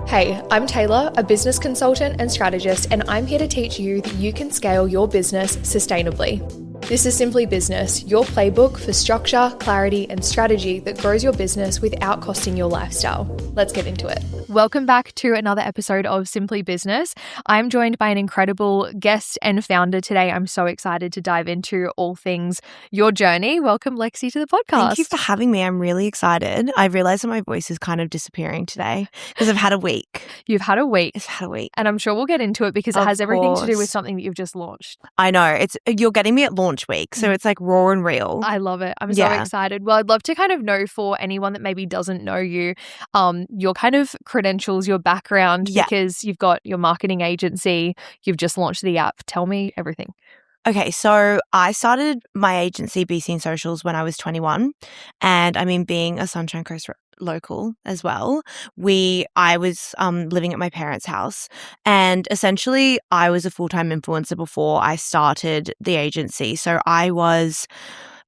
Hey, I'm Taylor, a business consultant and strategist, and I'm here to teach you that you can scale your business sustainably. This is Simply Business, your playbook for structure, clarity, and strategy that grows your business without costing your lifestyle. Let's get into it. Welcome back to another episode of Simply Business. I'm joined by an incredible guest and founder today. I'm so excited to dive into all things your journey. Welcome, Lexie, to the podcast. Thank you for having me. I'm really excited. I realized that my voice is kind of disappearing today because I've had a week. You've had a week. I've had a week. And I'm sure we'll get into it because it has everything to do with something that you've just launched. I know. You're getting me at launch week, so it's like raw and real. I love it. I'm so excited. Well, I'd love to kind of know, for anyone that maybe doesn't know you, your kind of credentials, your background, because you've got your marketing agency, you've just launched the app. Tell me everything. Okay, so I started my agency, Be Seen Socials, when I was 21. And I mean, being a Sunshine Coast local as well, I was living at my parents' house, and essentially I was a full-time influencer before I started the agency. So I was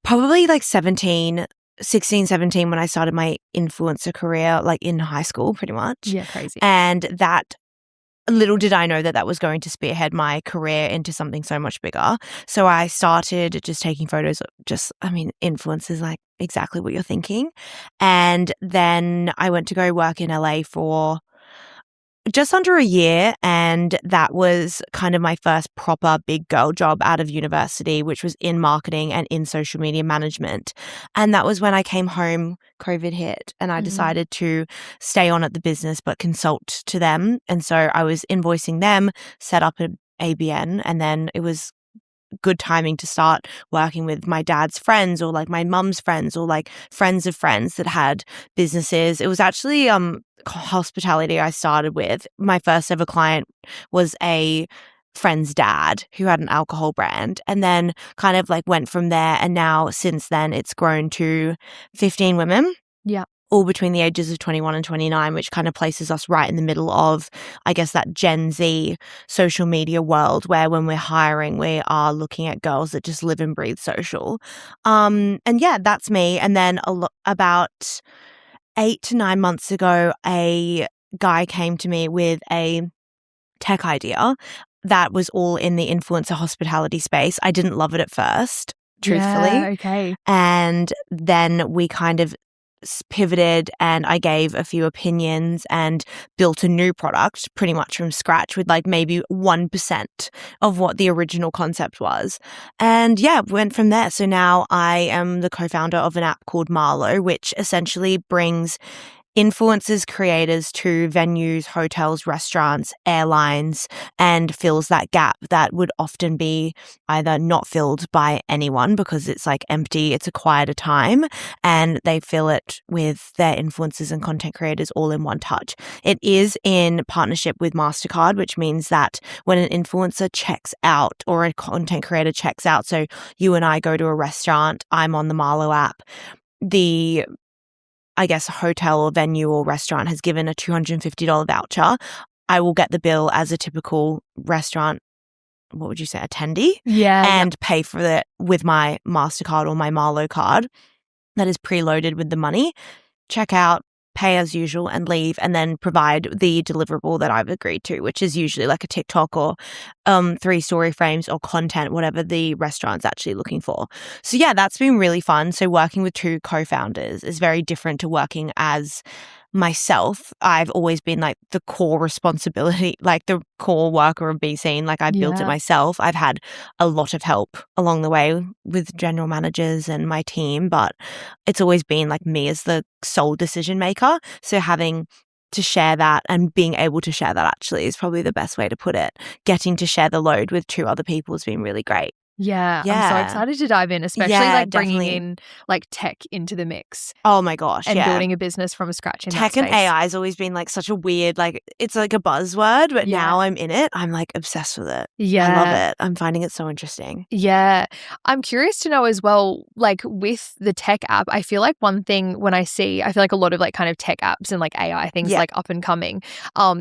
probably like 16, 17 when I started my influencer career, like in high school pretty much. Yeah, crazy. And that, little did I know that was going to spearhead my career into something so much bigger. So I started just taking photos of influencers, like exactly what you're thinking. And then I went to go work in LA for just under a year, and that was kind of my first proper big girl job out of university, which was in marketing and in social media management. And that was when I came home, COVID hit, and I decided to stay on at the business but consult to them. And so I was invoicing them, set up an ABN, and then it was good timing to start working with my dad's friends, or like my mum's friends, or like friends of friends that had businesses. It was actually hospitality I started with. My first ever client was a friend's dad who had an alcohol brand, and then kind of like went from there. And now since then it's grown to 15 women. Yeah. All between the ages of 21 and 29, which kind of places us right in the middle of, I guess, that Gen Z social media world, where when we're hiring, we are looking at girls that just live and breathe social. And yeah, that's me. And then about 8 to 9 months ago, a guy came to me with a tech idea that was all in the influencer hospitality space. I didn't love it at first, truthfully. Yeah, okay. And then we kind of pivoted, and I gave a few opinions and built a new product pretty much from scratch with like maybe 1% of what the original concept was. And yeah, went from there. So now I am the co-founder of an app called Marlo, which essentially brings influencers, creators to venues, hotels, restaurants, airlines, and fills that gap that would often be either not filled by anyone because it's like empty, it's a quieter time, and they fill it with their influencers and content creators all in one touch. It is in partnership with MasterCard, which means that when an influencer checks out or a content creator checks out, so you and I go to a restaurant, I'm on the Marlo app, the hotel or venue or restaurant has given a $250 voucher, I will get the bill as a typical restaurant, what would you say, attendee? Yeah. And pay for it with my MasterCard or my Marlo card that is preloaded with the money. Check out, pay as usual, and leave, and then provide the deliverable that I've agreed to, which is usually like a TikTok or 3 story frames or content, whatever the restaurant's actually looking for. So yeah, that's been really fun. So working with 2 co-founders is very different to working as myself. I've always been like the core responsibility, like the core worker of Be Seen. Like I built it myself. I've had a lot of help along the way with general managers and my team, but it's always been like me as the sole decision maker. So having to share that and being able to share that actually is probably the best way to put it. Getting to share the load with 2 other people has been really great. Yeah, I'm so excited to dive in, especially like bringing in like tech into the mix. Oh my gosh, and building a business from scratch in tech that space. And AI has always been like such a weird, like it's like a buzzword, but now I'm in it. I'm like obsessed with it. Yeah, I love it. I'm finding it so interesting. Yeah, I'm curious to know as well, like with the tech app, I feel like one thing when I feel like a lot of like kind of tech apps and like AI things like up and coming.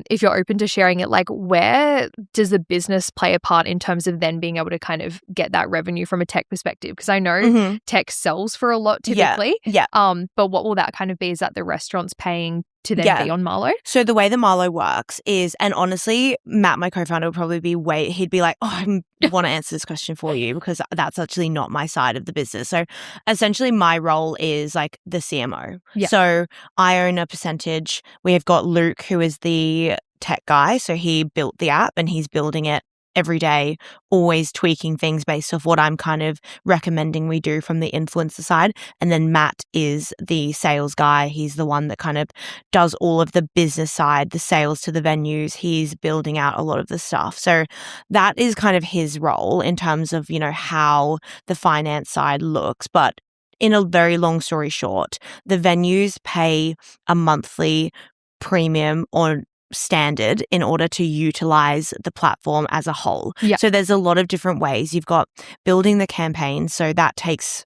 If you're open to sharing it, like where does the business play a part in terms of then being able to kind of get generate that revenue from a tech perspective? Because I know tech sells for a lot typically. Yeah. But what will that kind of be? Is that the restaurant's paying to then be on Marlow? So the way the Marlow works is, and honestly, Matt, my co-founder, would probably be he'd be like, oh, I want to answer this question for you because that's actually not my side of the business. So essentially my role is like the CMO. Yeah. So I own a percentage. We have got Luke, who is the tech guy. So he built the app and he's building it every day, always tweaking things based off what I'm kind of recommending we do from the influencer side. And then Matt is the sales guy. He's the one that kind of does all of the business side, the sales to the venues. He's building out a lot of the stuff. So that is kind of his role in terms of, how the finance side looks. But in a very long story short, the venues pay a monthly premium or standard in order to utilize the platform as a whole. Yeah. So there's a lot of different ways. You've got building the campaign. So that takes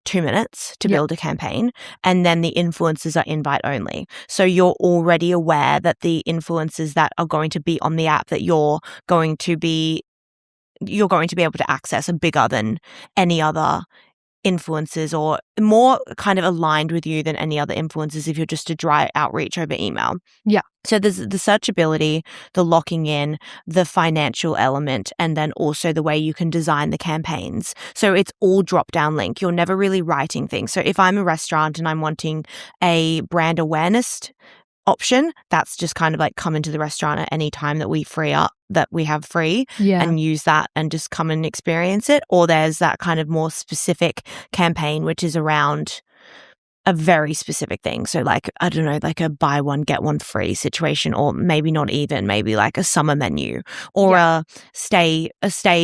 2 minutes to build a campaign. And then the influencers are invite only. So you're already aware that the influencers that are going to be on the app that you're going to be able to access are bigger than any other influencers, or more kind of aligned with you than any other influencers if you're just a dry outreach over email. Yeah. So there's the searchability, the locking in, the financial element, and then also the way you can design the campaigns. So it's all drop-down link. You're never really writing things. So if I'm a restaurant and I'm wanting a brand awareness option, that's just kind of like come into the restaurant at any time that we have free and use that and just come and experience it. Or there's that kind of more specific campaign, which is around a very specific thing. So like, I don't know, like a buy one, get one free situation, or maybe not even, maybe like a summer menu, or a stay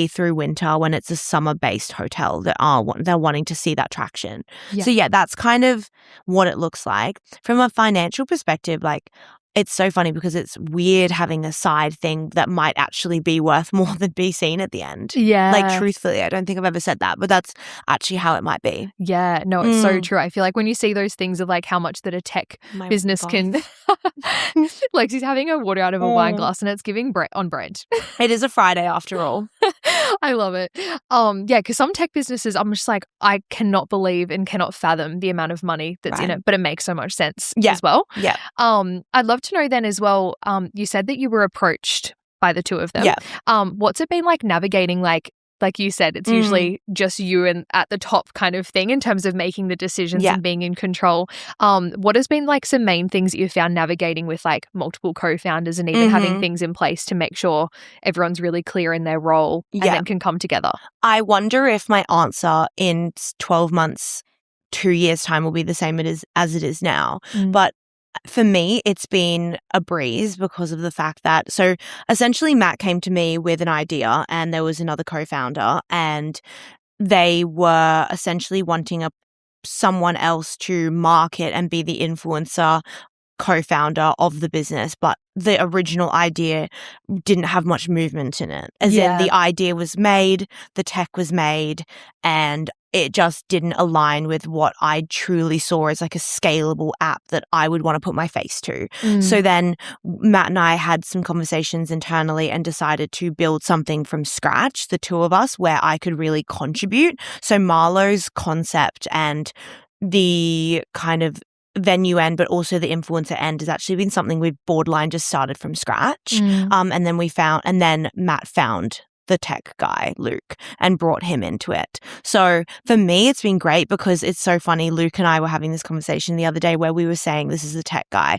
through winter when it's a summer based hotel that they're wanting to see that traction. Yeah. So that's kind of what it looks like. From a financial perspective, like, it's so funny because it's weird having a side thing that might actually be worth more than be seen at the end. Yeah. Like, truthfully, I don't think I've ever said that, but that's actually how it might be. Yeah. No, it's so true. I feel like when you see those things of like how much that a tech business can... Lexie's having a water out of a wine glass and it's giving on bread. It is a Friday after all. I love it. Because some tech businesses, I'm just like, I cannot believe and cannot fathom the amount of money that's in it, but it makes so much sense as well. Yeah. I'd love to know then as well, you said that you were approached by the two of them. Yeah. What's it been like navigating, like you said, it's usually just you and at the top kind of thing in terms of making the decisions and being in control. What has been like some main things that you found navigating with like multiple co-founders and even having things in place to make sure everyone's really clear in their role and then can come together? I wonder if my answer in 12 months, 2 years' time will be the same as it is now. But for me, it's been a breeze because of the fact that, so essentially Matt came to me with an idea and there was another co-founder and they were essentially wanting someone else to market and be the influencer co-founder of the business, but the original idea didn't have much movement in it. As in, the idea was made, the tech was made, and it just didn't align with what I truly saw as like a scalable app that I would want to put my face to. So then Matt and I had some conversations internally and decided to build something from scratch, the two of us, where I could really contribute. So Marlow's concept and the kind of venue end, but also the influencer end, has actually been something we've borderline just started from scratch. And then Matt found the tech guy, Luke, and brought him into it. So for me, it's been great because it's so funny. Luke and I were having this conversation the other day where we were saying, this is the tech guy.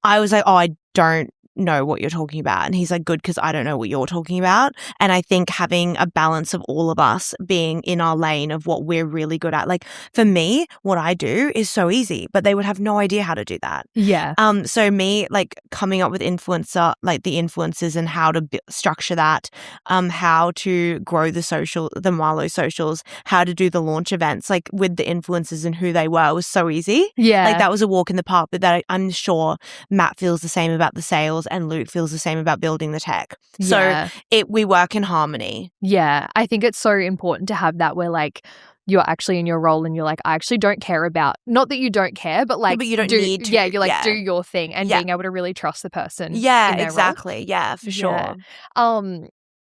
I was like, oh, I don't know what you're talking about. And he's like, good, because I don't know what you're talking about. And I think having a balance of all of us being in our lane of what we're really good at. Like for me, what I do is so easy, but they would have no idea how to do that. Yeah. So me, like coming up with the influencers and how to structure that, how to grow the Marlow socials, how to do the launch events, like with the influencers and who they were was so easy. Yeah. Like that was a walk in the park, but that I'm sure Matt feels the same about the sales and Luke feels the same about building the tech. So we work in harmony. Yeah. I think it's so important to have that where like you're actually in your role and you're like, I actually don't care about, not that you don't care, but like, but you don't need to. Yeah. You're like, do your thing and being able to really trust the person. Yeah, exactly. Role. Yeah, for sure.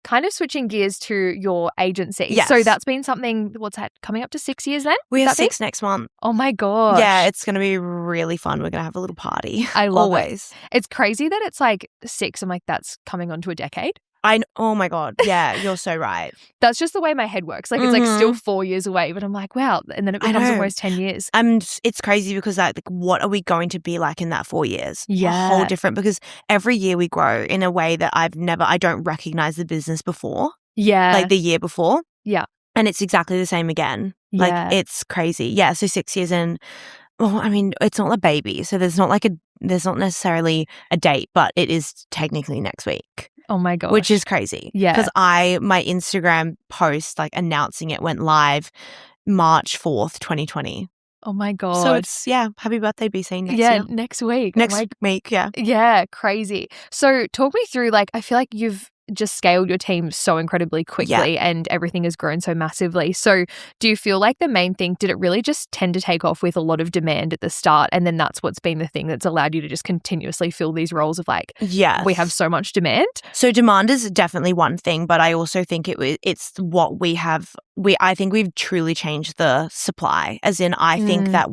kind of switching gears to your agency. Yes. So that's been something, what's that, coming up to 6 years then? We have That be? 6 next month. Oh my gosh. Yeah, it's going to be really fun. We're going to have a little party. I love Always. it. It's crazy that it's like 6. I'm like, that's coming on to a decade. Oh my God. Yeah, you're so right. That's just the way my head works. Like, it's like still 4 years away, but I'm like, wow. And then it becomes almost 10 years. It's crazy because like, what are we going to be like in that 4 years? Yeah. A whole different, because every year we grow in a way that I don't recognize the business before. Yeah. Like the year before. Yeah. And it's exactly the same again. Yeah. Like, it's crazy. Yeah. So 6 years in, well, I mean, it's not a baby. So there's not necessarily a date, but it is technically next week. Oh my gosh. Which is crazy. Yeah. Because my Instagram post like announcing it went live March 4th, 2020. Oh my God. So it's, happy birthday, Be Seen next year. Next week. Next week, yeah. Yeah, crazy. So talk me through, like, I feel like you've just scaled your team so incredibly quickly and everything has grown so massively. So do you feel like the main thing, did it really just tend to take off with a lot of demand at the start, and then that's what's been the thing that's allowed you to just continuously fill these roles of like, we have so much demand? So demand is definitely one thing, but I also think it's what we have. I think we've truly changed the supply, as in I think that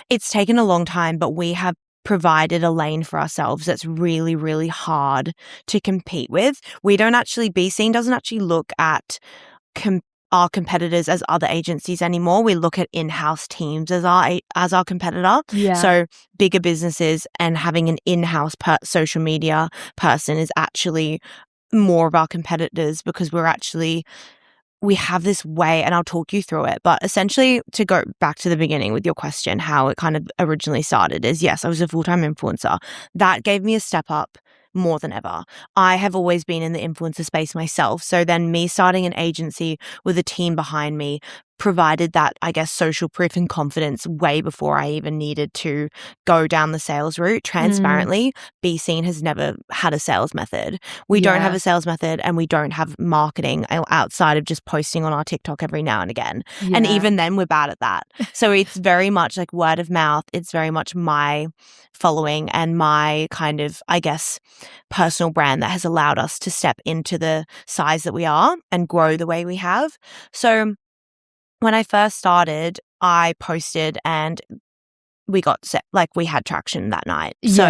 it's taken a long time, but we have provided a lane for ourselves that's really, really hard to compete with. Be Seen doesn't actually look at our competitors as other agencies anymore. We look at in-house teams as our competitor. Yeah. So bigger businesses and having an in-house social media person is actually more of our competitors, because we have this way, and I'll talk you through it. But essentially, to go back to the beginning with your question, how it kind of originally started is, yes, I was a full-time influencer. That gave me a step up more than ever. I have always been in the influencer space myself. So then me starting an agency with a team behind me provided that, I guess, social proof and confidence way before I even needed to go down the sales route. Transparently, Be Seen has never had a sales method. We don't have a sales method, and we don't have marketing outside of just posting on our TikTok every now and again. Yeah. And even then, we're bad at that. So it's very much like word of mouth. It's very much my following and my kind of, I guess, personal brand that has allowed us to step into the size that we are and grow the way we have. So when I first started, I posted and we got set, like we had traction that night. So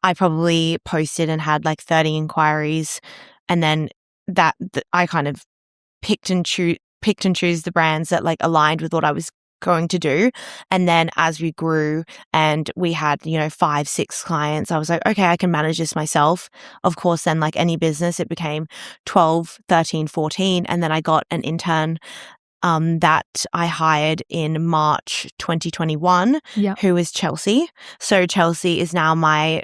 I probably posted and had like 30 inquiries, and then that I kind of picked and choose the brands that like aligned with what I was going to do. And then as we grew and we had 5, 6 clients, I was like, okay, I can manage this myself. Of course, then like any business, it became 12, 13, 14, and then I got an intern that I hired in March 2021, who is Chelsea. So Chelsea is now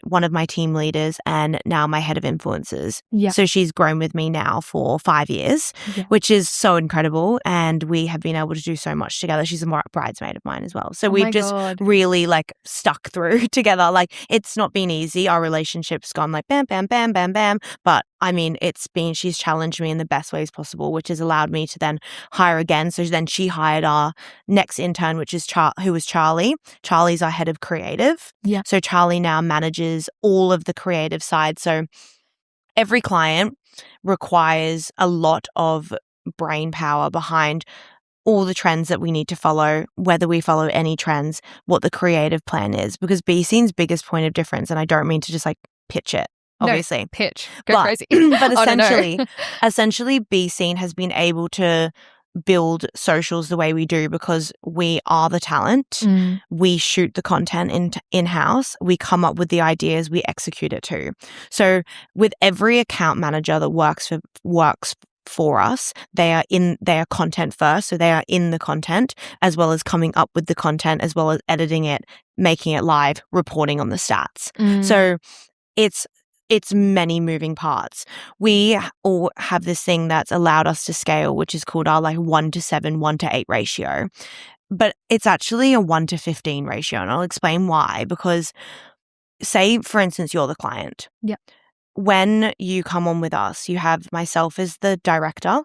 one of my team leaders and now my head of influencers. So she's grown with me now for 5 years, which is so incredible. And we have been able to do so much together. She's a bridesmaid of mine as well. So we've just really like stuck through together. Like, it's not been easy. Our relationship's gone like bam, bam, bam, bam, bam. But I mean, she's challenged me in the best ways possible, which has allowed me to then hire again. So then she hired our next intern, which is who was Charlie. Charlie's our head of creative. So Charlie now manages all of the creative side. So every client requires a lot of brain power behind all the trends that we need to follow, whether we follow any trends, what the creative plan is, because Be Seen's biggest point of difference, and I don't mean to just like pitch it, obviously. No, pitch. Go crazy. But essentially, Be Seen has been able to build socials the way we do because we are the talent. We shoot the content in-house. We come up with the ideas. We execute it too. So with every account manager that works for us, they are content first. So they are in the content, as well as coming up with the content, as well as editing it, making it live, reporting on the stats. So it's many moving parts. We all have this thing that's allowed us to scale, which is called our like 1-7, 1-8 ratio. But it's actually a 1-15 ratio. And I'll explain why. Because say, for instance, you're the client. When you come on with us, you have myself as the director.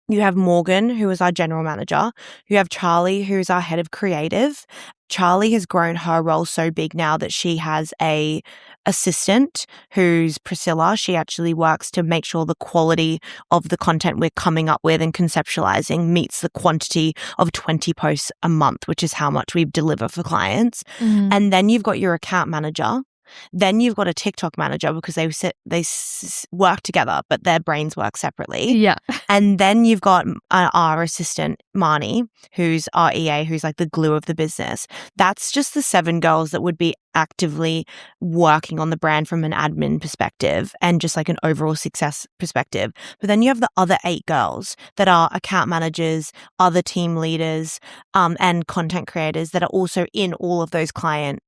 You have Morgan, who is our general manager. You have Charlie, who's our head of creative. Charlie has grown her role so big now that she has a assistant who's Priscilla. She actually works to make sure the quality of the content we're coming up with and conceptualizing meets the quantity of 20 posts a month, which is how much we deliver for clients. And then you've got your account manager. Then you've got a TikTok manager because they work together, but their brains work separately. Yeah. And then you've got our assistant, Marnie, who's our EA, who's like the glue of the business. That's just the 7 girls that would be actively working on the brand from an admin perspective and just like an overall success perspective. But then you have the other 8 girls that are account managers, other team leaders, and content creators that are also in all of those client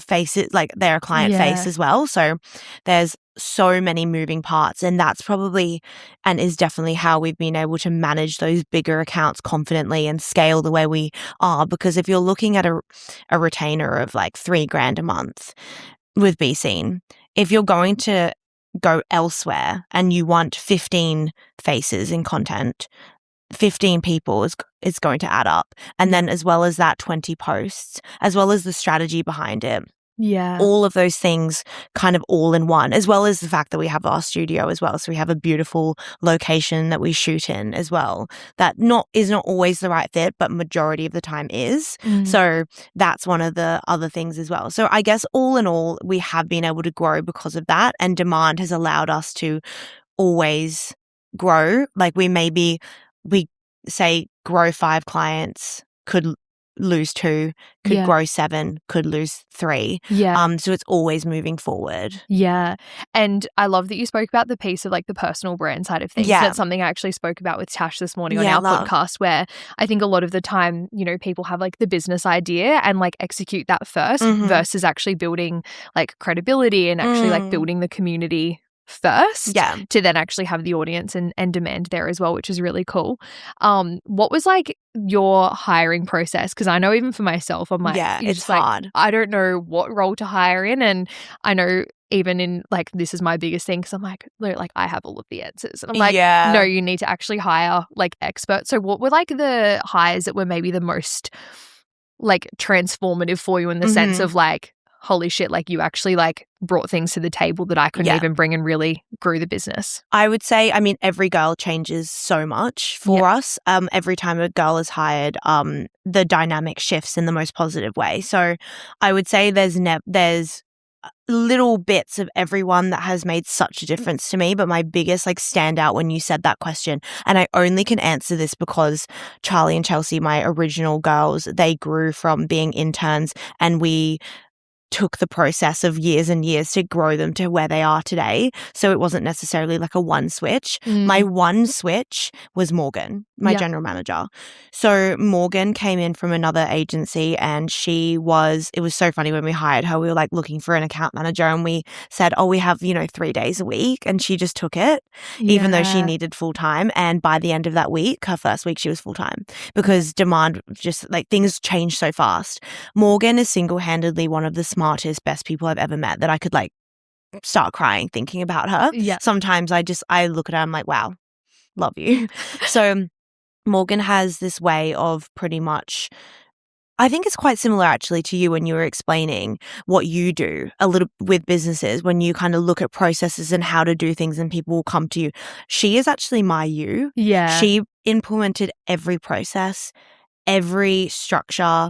faces, like they're a client face as well. So there's so many moving parts, and that's probably and is definitely how we've been able to manage those bigger accounts confidently and scale the way we are. Because if you're looking at a retainer of like $3,000 a month with Be Seen, if you're going to go elsewhere and you want 15 faces in content, 15 people is going to add up. And then as well as that, 20 posts, as well as the strategy behind it. Yeah. All of those things kind of all in one, as well as the fact that we have our studio as well. So we have a beautiful location that we shoot in as well. That is not always the right fit, but majority of the time is. So that's one of the other things as well. So I guess all in all, we have been able to grow because of that, and demand has allowed us to always grow. Like we say grow 5 clients, could lose 2, could grow 7, could lose 3. So it's always moving forward. And I love that you spoke about the piece of like the personal brand side of things. That's something I actually spoke about with Tash this morning on our podcast, where I think a lot of the time, you know, people have like the business idea and like execute that first versus actually building like credibility and actually like building the community first to then actually have the audience and demand there as well, which is really cool. What was like your hiring process? Because I know even for myself, I'm like, it's hard. Like, I don't know what role to hire in, and I know even in like this is my biggest thing because I'm like I have all of the answers, and I'm like, no, you need to actually hire like experts. So what were like the hires that were maybe the most like transformative for you in the sense of like, holy shit, like you actually like brought things to the table that I couldn't even bring and really grew the business? I would say, I mean, every girl changes so much for us. Every time a girl is hired, the dynamic shifts in the most positive way. So I would say there's little bits of everyone that has made such a difference to me, but my biggest like standout when you said that question, and I only can answer this because Charlie and Chelsea, my original girls, they grew from being interns, and we took the process of years and years to grow them to where they are today. So it wasn't necessarily like a one switch. My one switch was Morgan, my general manager. So Morgan came in from another agency, and it was so funny when we hired her. We were like looking for an account manager, and we said, we have, 3 days a week. And she just took it, even though she needed full time. And by the end of that week, her first week, she was full time because demand just like things changed so fast. Morgan is single-handedly one of the smartest, best people I've ever met, that I could like start crying thinking about her. Sometimes I look at her, I'm like, wow, love you. So Morgan has this way of pretty much, I think it's quite similar actually to you when you were explaining what you do a little with businesses, when you kind of look at processes and how to do things and people will come to you. She is actually my you. She implemented every process, every structure,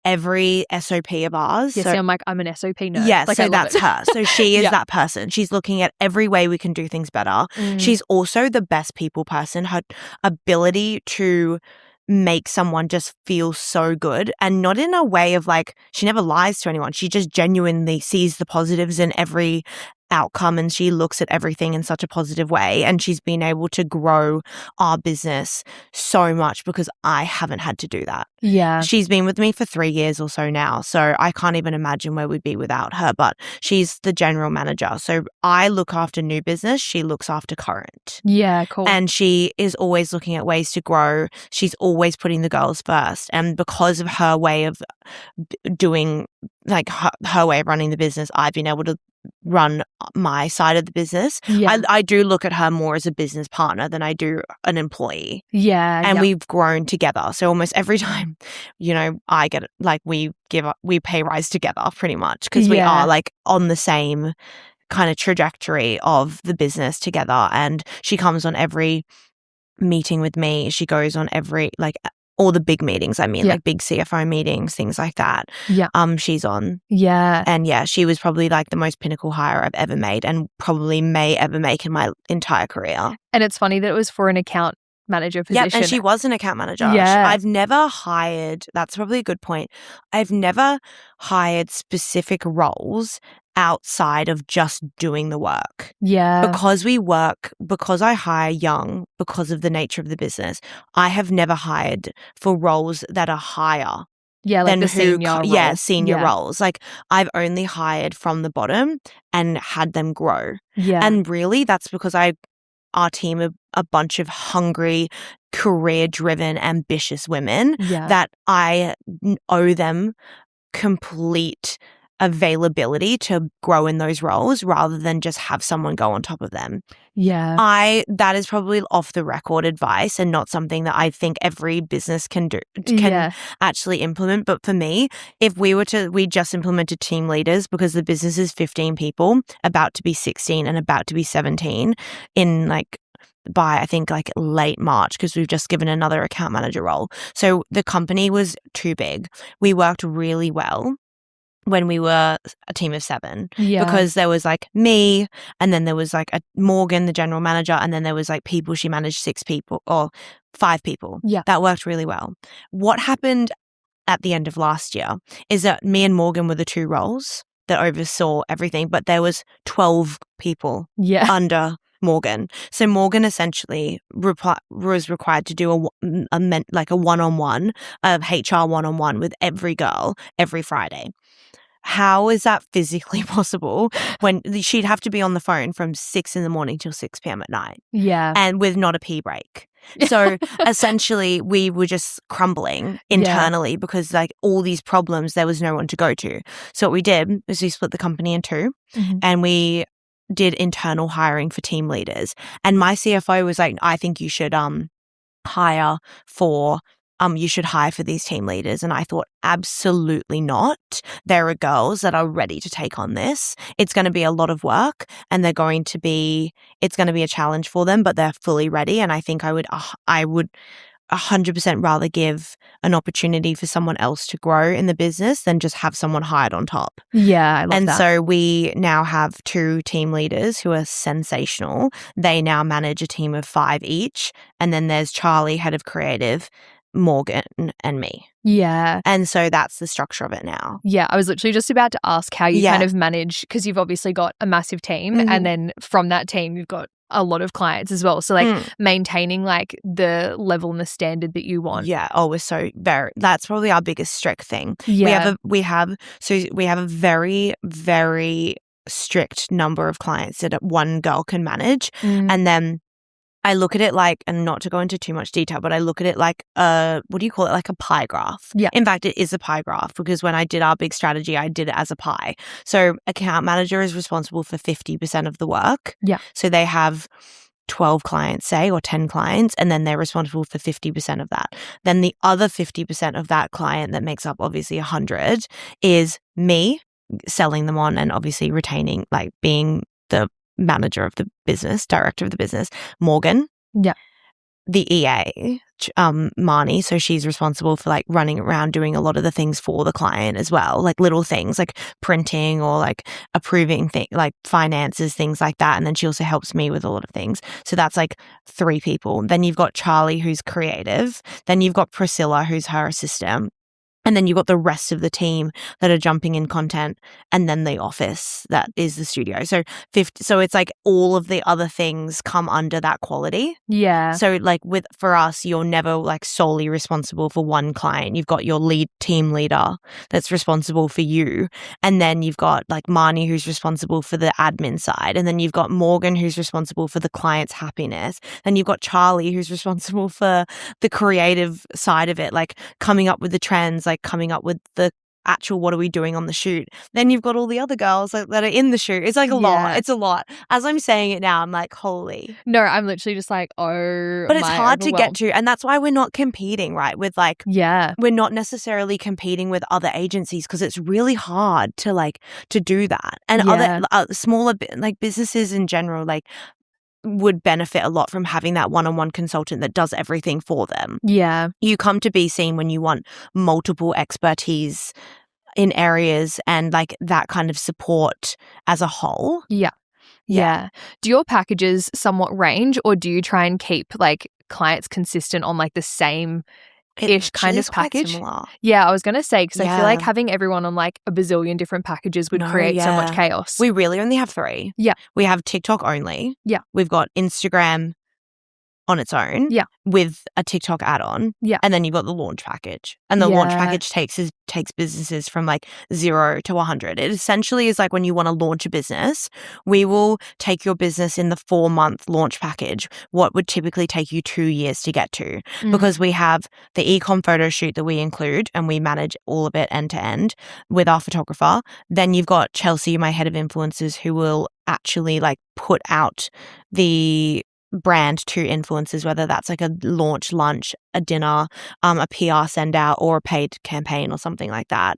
every SOP of ours. So I'm like, I'm an SOP nerd. Yeah, like, so that's her. So she is that person. She's looking at every way we can do things better. She's also the best people person. Her ability to make someone just feel so good, and not in a way of like, she never lies to anyone. She just genuinely sees the positives in every outcome, and she looks at everything in such a positive way, and she's been able to grow our business so much because I haven't had to do that. She's been with me for 3 years or so now, so I can't even imagine where we'd be without her. But she's the general manager, so I look after new business, she looks after current. Cool. And she is always looking at ways to grow. She's always putting the girls first, and because of her way of doing like her way of running the business, I've been able to run my side of the business. Yeah. I do look at her more as a business partner than I do an employee. Yeah. And yeah. we've grown together. So almost every time, I get like we pay rise together pretty much, because we are like on the same kind of trajectory of the business together. And she comes on every meeting with me. She goes on every, like, all the big meetings, like big CFO meetings, things like that. Yeah. She's on. Yeah. And she was probably like the most pinnacle hire I've ever made, and probably may ever make in my entire career. And it's funny that it was for an account manager position. Yeah, and she was an account manager. Yeah. I've never hired, that's probably a good point. I've never hired specific roles outside of just doing the work. Yeah. Because I hire young, because of the nature of the business, I have never hired for roles that are higher. Yeah, like the senior role. Yeah, senior roles. Like, I've only hired from the bottom and had them grow. Yeah. And really, that's because our team are a bunch of hungry, career-driven, ambitious women that I owe them complete availability to grow in those roles, rather than just have someone go on top of them. Yeah. That is probably off the record advice, and not something that I think every business can actually implement. But for me, if we just implemented team leaders, because the business is 15 people, about to be 16 and about to be 17 in by I think late March, because we've just given another account manager role. So the company was too big. We worked really well when we were a team of 7, because there was me, and then there was a Morgan, the general manager, and then there was people, she managed 6 people or 5 people. That worked really well. What happened at the end of last year is that me and Morgan were the 2 roles that oversaw everything, but there was 12 people under Morgan. So Morgan essentially was required to do a one-on-one, of HR one-on-one with every girl every Friday. How is that physically possible when she'd have to be on the phone from 6 a.m. till 6 p.m. at night? Yeah. And with not a pee break. So essentially we were just crumbling internally because all these problems, there was no one to go to. So what we did is we split the company in 2, and we did internal hiring for team leaders. And my CFO was like, I think you should hire for these team leaders. And I thought, absolutely not. There are girls that are ready to take on this. It's going to be a lot of work, and it's going to be a challenge for them, but they're fully ready. And I think I would 100% rather give an opportunity for someone else to grow in the business than just have someone hired on top. Yeah, I love that. And so we now have 2 team leaders who are sensational. They now manage a team of 5 each. And then there's Charlie, head of creative, Morgan, and me. Yeah. And so that's the structure of it now. Yeah, I was literally just about to ask how you kind of manage, because you've obviously got a massive team, and then from that team you've got a lot of clients as well. So maintaining the level and the standard that you want. Yeah. Oh, that's probably our biggest strict thing. Yeah. We have a very, very strict number of clients that one girl can manage. And then I look at it and not to go into too much detail, but I look at it what do you call it? Like a pie graph. Yeah. In fact, it is a pie graph, because when I did our big strategy, I did it as a pie. So account manager is responsible for 50% of the work. Yeah. So they have 12 clients, say, or 10 clients, and then they're responsible for 50% of that. Then the other 50% of that client that makes up obviously 100 is me selling them on, and obviously retaining, being the manager of the business, director of the business, Morgan. Yeah. The EA, Marnie, so she's responsible for running around doing a lot of the things for the client as well, little things like printing or approving things, finances, things like that. And then she also helps me with a lot of things. So that's 3 people. Then you've got Charlie, who's creative. Then you've got Priscilla, who's her assistant. And then you've got the rest of the team that are jumping in content, and then the office that is the studio. So it's all of the other things come under that quality. Yeah. So for us, you're never solely responsible for one client. You've got your lead team leader that's responsible for you. And then you've got Marnie, who's responsible for the admin side. And then you've got Morgan, who's responsible for the client's happiness. Then you've got Charlie, who's responsible for the creative side of it, coming up with the trends, coming up with the actual what are we doing on the shoot. Then you've got all the other girls that are in the shoot. It's like a lot. It's a lot. As I'm saying it now, I'm like, holy. No, I'm literally just like, oh, but it's hard to get to, and that's why we're not competing, right? With like, we're not necessarily competing with other agencies because it's really hard to do that. And other smaller like businesses in general, like, would benefit a lot from having that one-on-one consultant that does everything for them. Yeah. You come to Be Seen when you want multiple expertise in areas and like that kind of support as a whole. Yeah. Do your packages somewhat range, or do you try and keep like clients consistent on like the same ish kind of package? Similar. Yeah, I was going to say, because I feel like having everyone on like a bazillion different packages would create so much chaos. We really only have 3. Yeah. We have TikTok only. Yeah. We've got Instagram on its own. Yeah. With a TikTok add-on. Yeah. And then you've got the launch package. And the launch package takes businesses from like 0 to 100. It essentially is like when you want to launch a business, we will take your business in the 4-month launch package, what would typically take you 2 years to get to, because we have the e-com photo shoot that we include and we manage all of it end to end with our photographer. Then you've got Chelsea, my head of influencers, who will actually like put out the brand to influencers, whether that's like a launch lunch, a dinner, a PR send out, or a paid campaign or something like that.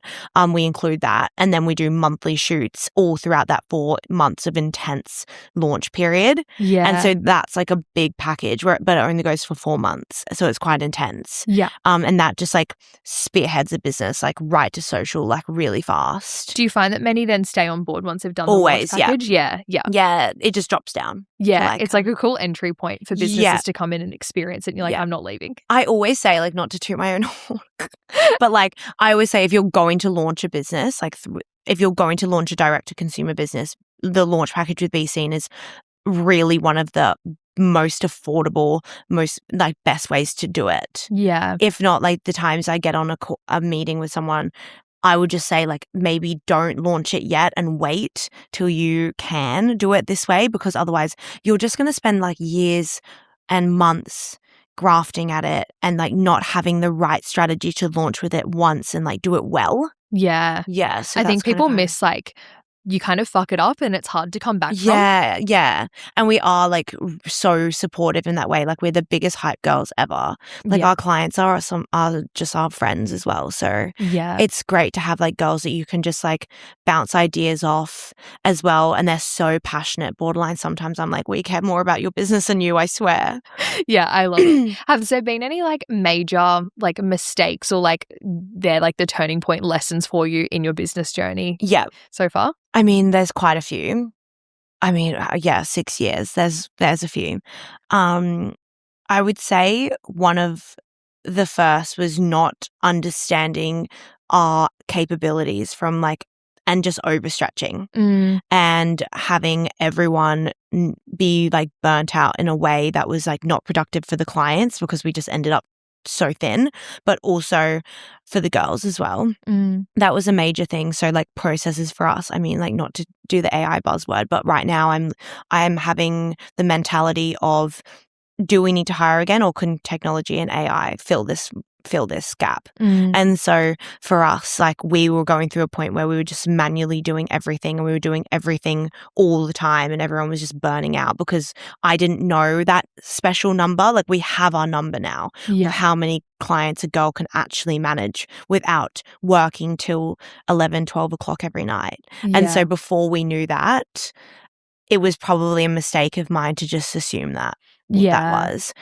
We include that, and then we do monthly shoots all throughout that 4 months of intense launch period. And so that's like a big package, but it only goes for 4 months, so it's quite intense. And that just like spearheads a business like right to social, like really fast. Do you find that many then stay on board once they've done always the launch package? Yeah, it just drops down. It's like a cool entry point for businesses to come in and experience it, and you're like, I'm not leaving. I always say, like, not to toot my own horn, but like I always say, if you're going to launch a business, like if you're going to launch a direct-to-consumer business, the launch package with Be Seen is really one of the most affordable, most like best ways to do it. If not, like the times I get on a meeting with someone, I would just say, like, maybe don't launch it yet and wait till you can do it this way, because otherwise you're just going to spend like years and months grafting at it and like not having the right strategy to launch with it once and like do it well. So I think people miss like, you kind of fuck it up and it's hard to come back from. And we are like so supportive in that way. Like, we're the biggest hype girls ever. Like our clients are just our friends as well. So it's great to have like girls that you can just like bounce ideas off as well. And they're so passionate. Borderline sometimes I'm like, we care more about your business than you, I swear. I love it. Have there been any like major like mistakes or like they're like the turning point lessons for you in your business journey so far? I mean, there's quite a few. I mean, 6 years. There's a few. I would say one of the first was not understanding our capabilities from like, and just overstretching and having everyone be like burnt out in a way that was like not productive for the clients, because we just ended up so thin, but also for the girls as well. That was a major thing. So like processes for us, I mean, like, not to do the AI buzzword, but right now I'm having the mentality of, do we need to hire again, or can technology and AI fill this gap? And so for us, like, we were going through a point where we were just manually doing everything, and we were doing everything all the time, and everyone was just burning out because I didn't know that special number. Like, we have our number now of how many clients a girl can actually manage without working till 11, 12 o'clock every night. And so before we knew that, it was probably a mistake of mine to just assume that. That was.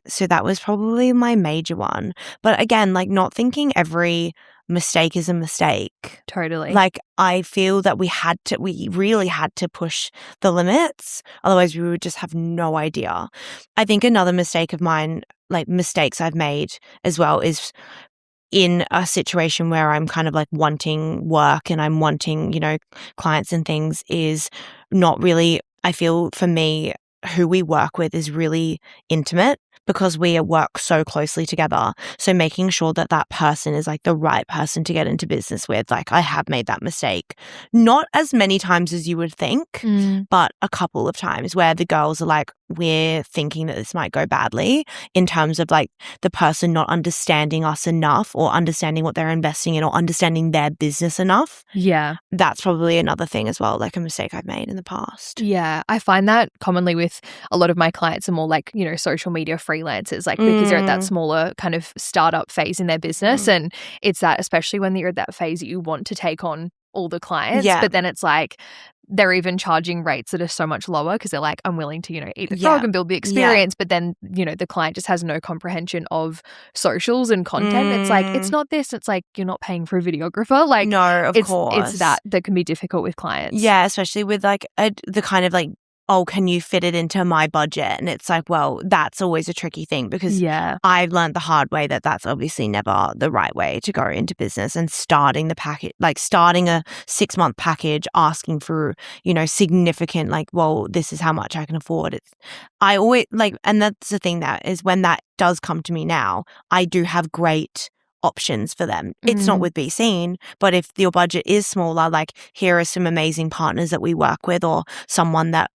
So that was probably my major one. But again, like, not thinking every mistake is a mistake. Totally. Like, I feel that we really had to push the limits. Otherwise, we would just have no idea. I think another mistake of mine, like mistakes I've made as well, is in a situation where I'm kind of like wanting work and I'm wanting, you know, clients and things, is not really, I feel for me, who we work with is really intimate. because we work so closely together. So making sure that that person is like the right person to get into business with. Like I have made that mistake. Not as many times as you would think, but a couple of times where the girls are like, we're thinking that this might go badly in terms of like the person not understanding us enough or understanding what they're investing in or understanding their business enough. Yeah. That's probably another thing as well, like a mistake I've made in the past. Yeah. I find that commonly with a lot of my clients are more like, you know, social media freelancers, like because they're at that smaller kind of startup phase in their business. And it's that, especially when you're at that phase that you want to take on all the clients, but then it's like they're even charging rates that are so much lower because they're like, I'm willing to, you know, eat the frog and build the experience. But then, you know, the client just has no comprehension of socials and content. It's like, it's not this. It's like, you're not paying for a videographer. Like, no, of course. It's that can be difficult with clients. Yeah, especially with like the kind of like, oh, can you fit it into my budget? And it's like, well, that's always a tricky thing because I've learned the hard way that that's obviously never the right way to go into business. And starting the package, like starting a 6-month package, asking for, you know, significant, like, well, this is how much I can afford. I always like, and that's the thing that is when that does come to me now, I do have great options for them. It's not with Be Seen, but if your budget is smaller, like here are some amazing partners that we work with or someone that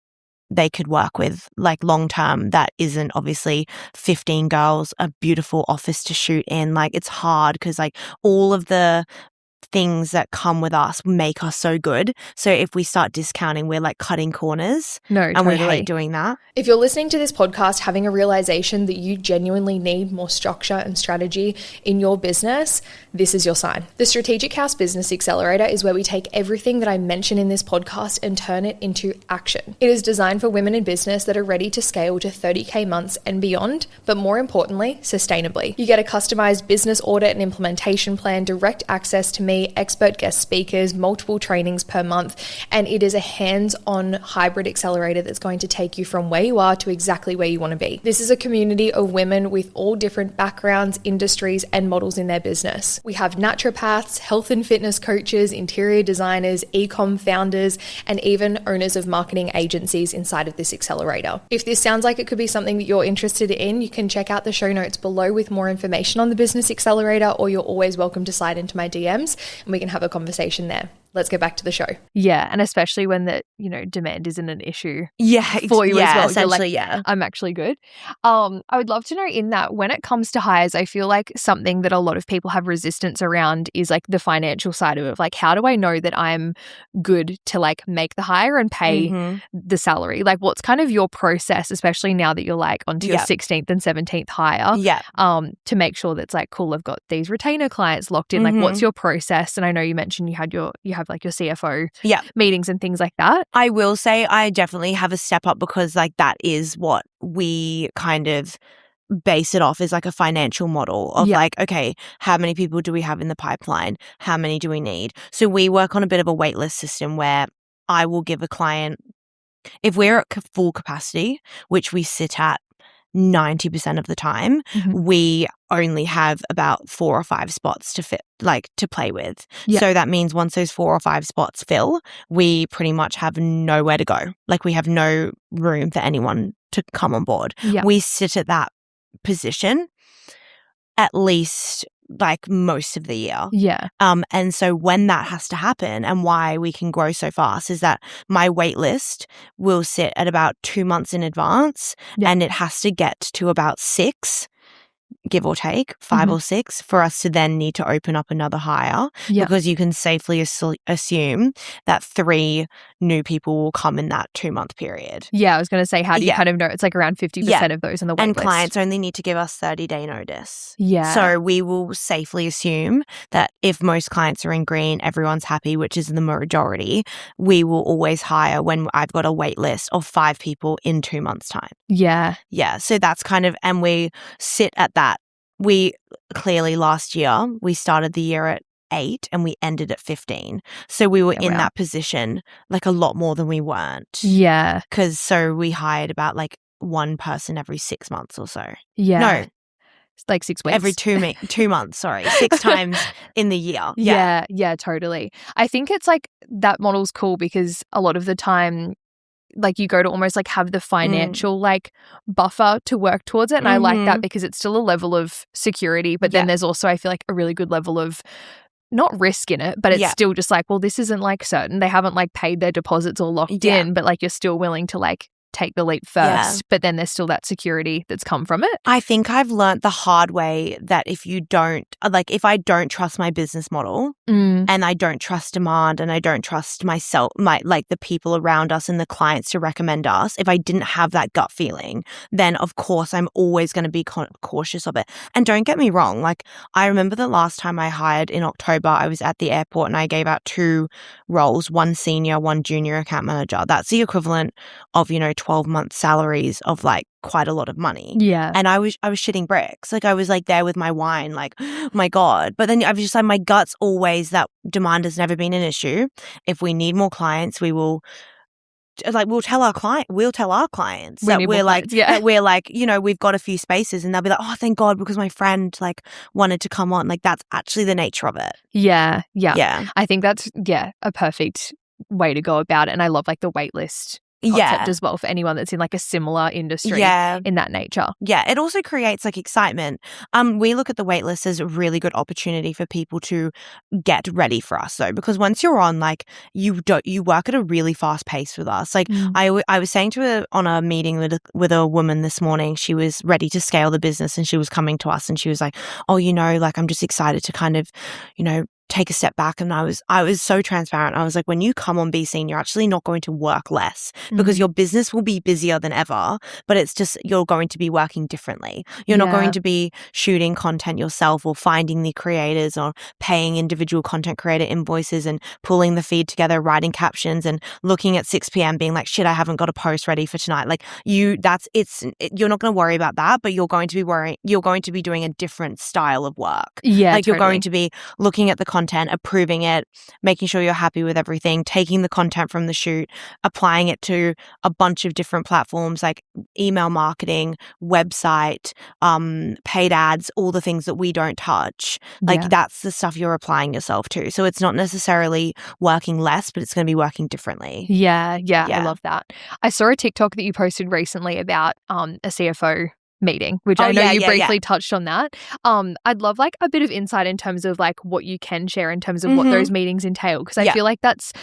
they could work with like long term that isn't obviously 15 girls, a beautiful office to shoot in. Like it's hard because like all of the things that come with us make us so good. So if we start discounting, we're like cutting corners. No, and totally. we hate doing that. If you're listening to this podcast having a realization that you genuinely need more structure and strategy in your business, this is your sign. The Strategic House Business Accelerator is where we take everything that I mention in this podcast and turn it into action. It is designed for women in business that are ready to scale to 30K months and beyond, but more importantly, sustainably. You get a customized business audit and implementation plan, direct access to me, expert guest speakers, multiple trainings per month, and it is a hands-on hybrid accelerator that's going to take you from where you are to exactly where you want to be. This is a community of women with all different backgrounds, industries, and models in their business. We have naturopaths, health and fitness coaches, interior designers, e-com founders, and even owners of marketing agencies inside of this accelerator. If this sounds like it could be something that you're interested in, you can check out the show notes below with more information on the Business Accelerator, or you're always welcome to slide into my DMs and we can have a conversation there. Let's get back to the show. Yeah, and especially when the, you know, demand isn't an issue for you as well. Essentially, like, I'm actually good. I would love to know in that when it comes to hires, I feel like something that a lot of people have resistance around is like the financial side of it. Like, how do I know that I'm good to like make the hire and pay the salary? Like, what's kind of your process, especially now that you're like onto your 16th and 17th hire, to make sure that's like, cool, I've got these retainer clients locked in. Like, what's your process? And I know you mentioned you have like your CFO meetings and things like that. I will say I definitely have a step up because like that is what we kind of base it off, is like a financial model of like, okay, how many people do we have in the pipeline? How many do we need? So we work on a bit of a waitlist system where I will give a client, if we're at full capacity, which we sit at 90% of the time, we only have about 4 or 5 spots to fit, like to play with. So that means once those 4 or 5 spots fill, we pretty much have nowhere to go. Like we have no room for anyone to come on board. We sit at that position at least like most of the year. And so when that has to happen, and why we can grow so fast, is that my wait list will sit at about 2 months in advance and it has to get to about 6, give or take 5 or 6, for us to then need to open up another hire, because you can safely assume that 3 new people will come in that 2-month period. I was going to say, how do you kind of know? It's like around 50% of those on the wait list. And list. clients only need to give us 30-day notice. So we will safely assume that if most clients are in green, everyone's happy, which is the majority, we will always hire when I've got a wait list of 5 people in 2 months' time. So that's kind of, and we sit at that. We clearly last year, we started the year at 8 and we ended at 15. So we were in that position like a lot more than we weren't. Because so we hired about like 1 person every 6 months or so. No. It's like 6 weeks. Every 2 months, sorry. 6 times in the year. Yeah, totally. I think it's like that model's cool because a lot of the time like you go to almost like have the financial like buffer to work towards it. And I like that because it's still a level of security, but then there's also, I feel like, a really good level of not risk in it, but it's still just like, well, this isn't like certain. They haven't like paid their deposits or locked in, but like you're still willing to like take the leap first, but then there's still that security that's come from it. I think I've learnt the hard way that if I don't trust my business model and I don't trust demand and I don't trust myself, the people around us and the clients to recommend us, if I didn't have that gut feeling, then of course I'm always going to be cautious of it. And don't get me wrong, like I remember the last time I hired in October, I was at the airport and I gave out 2 roles, one senior, one junior account manager. That's the equivalent of, 12-month salaries of like quite a lot of money. Yeah. And I was shitting bricks. Like I was like there with my wine, like, oh my God. But then I was just like, my gut's always that demand has never been an issue. If we need more clients, we'll tell our clients that we're like, we've got a few spaces, and they'll be like, oh, thank God, because my friend like wanted to come on. Like that's actually the nature of it. Yeah. I think that's a perfect way to go about it. And I love like the wait list concept as well for anyone that's in like a similar industry in that nature. Yeah, it also creates like excitement. We look at the waitlist as a really good opportunity for people to get ready for us though, because once you're on, like you work at a really fast pace with us. Like I was saying to her on a meeting with a woman this morning, she was ready to scale the business and she was coming to us and she was like, oh, like I'm just excited to kind of, take a step back. And I was so transparent. I was like, when you come on Be Seen, you're actually not going to work less because your business will be busier than ever, but it's just you're going to be working differently. You're not going to be shooting content yourself or finding the creators or paying individual content creator invoices and pulling the feed together, writing captions and looking at 6 p.m. being like, shit, I haven't got a post ready for tonight. Like you're not going to worry about that, but you're going to be doing a different style of work. Yeah. Like totally. you're going to be looking at the content, approving it, making sure you're happy with everything, taking the content from the shoot, applying it to a bunch of different platforms like email marketing, website, paid ads, all the things that we don't touch. Like that's the stuff you're applying yourself to. So it's not necessarily working less, but it's going to be working differently. Yeah. I love that. I saw a TikTok that you posted recently about a CFO meeting, which I know you briefly touched on that. I'd love like a bit of insight in terms of like what you can share in terms of what those meetings entail, because I feel like that's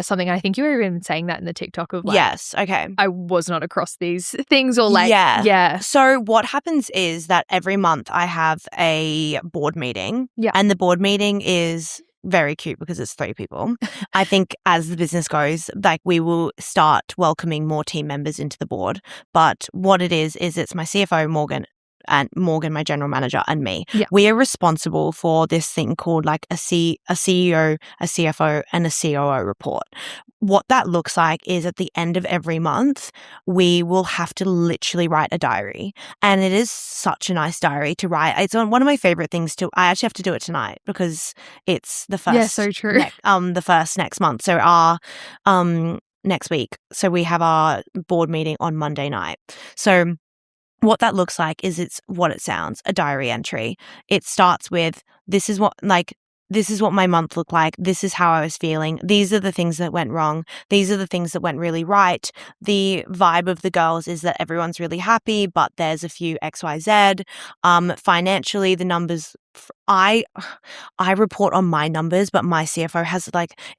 something. I think you were even saying that in the TikTok of like, yes, okay, I was not across these things or like So what happens is that every month I have a board meeting, and the board meeting is very cute because it's 3 people. I think as the business goes, like we will start welcoming more team members into the board. But what it is it's my CFO, Morgan, my general manager, and me. Yeah. We are responsible for this thing called like a CEO, a CFO, and a COO report. What that looks like is at the end of every month, we will have to literally write a diary. And it is such a nice diary to write. It's one of my favorite things I actually have to do it tonight because it's the first. Yeah, so true. The first next month. So our next week. So we have our board meeting on Monday night. So what that looks like is it's what it sounds, a diary entry. It starts with, this is what my month looked like. This is how I was feeling. These are the things that went wrong. These are the things that went really right. The vibe of the girls is that everyone's really happy, but there's a few XYZ. Financially, the numbers, I report on my numbers, but my CFO has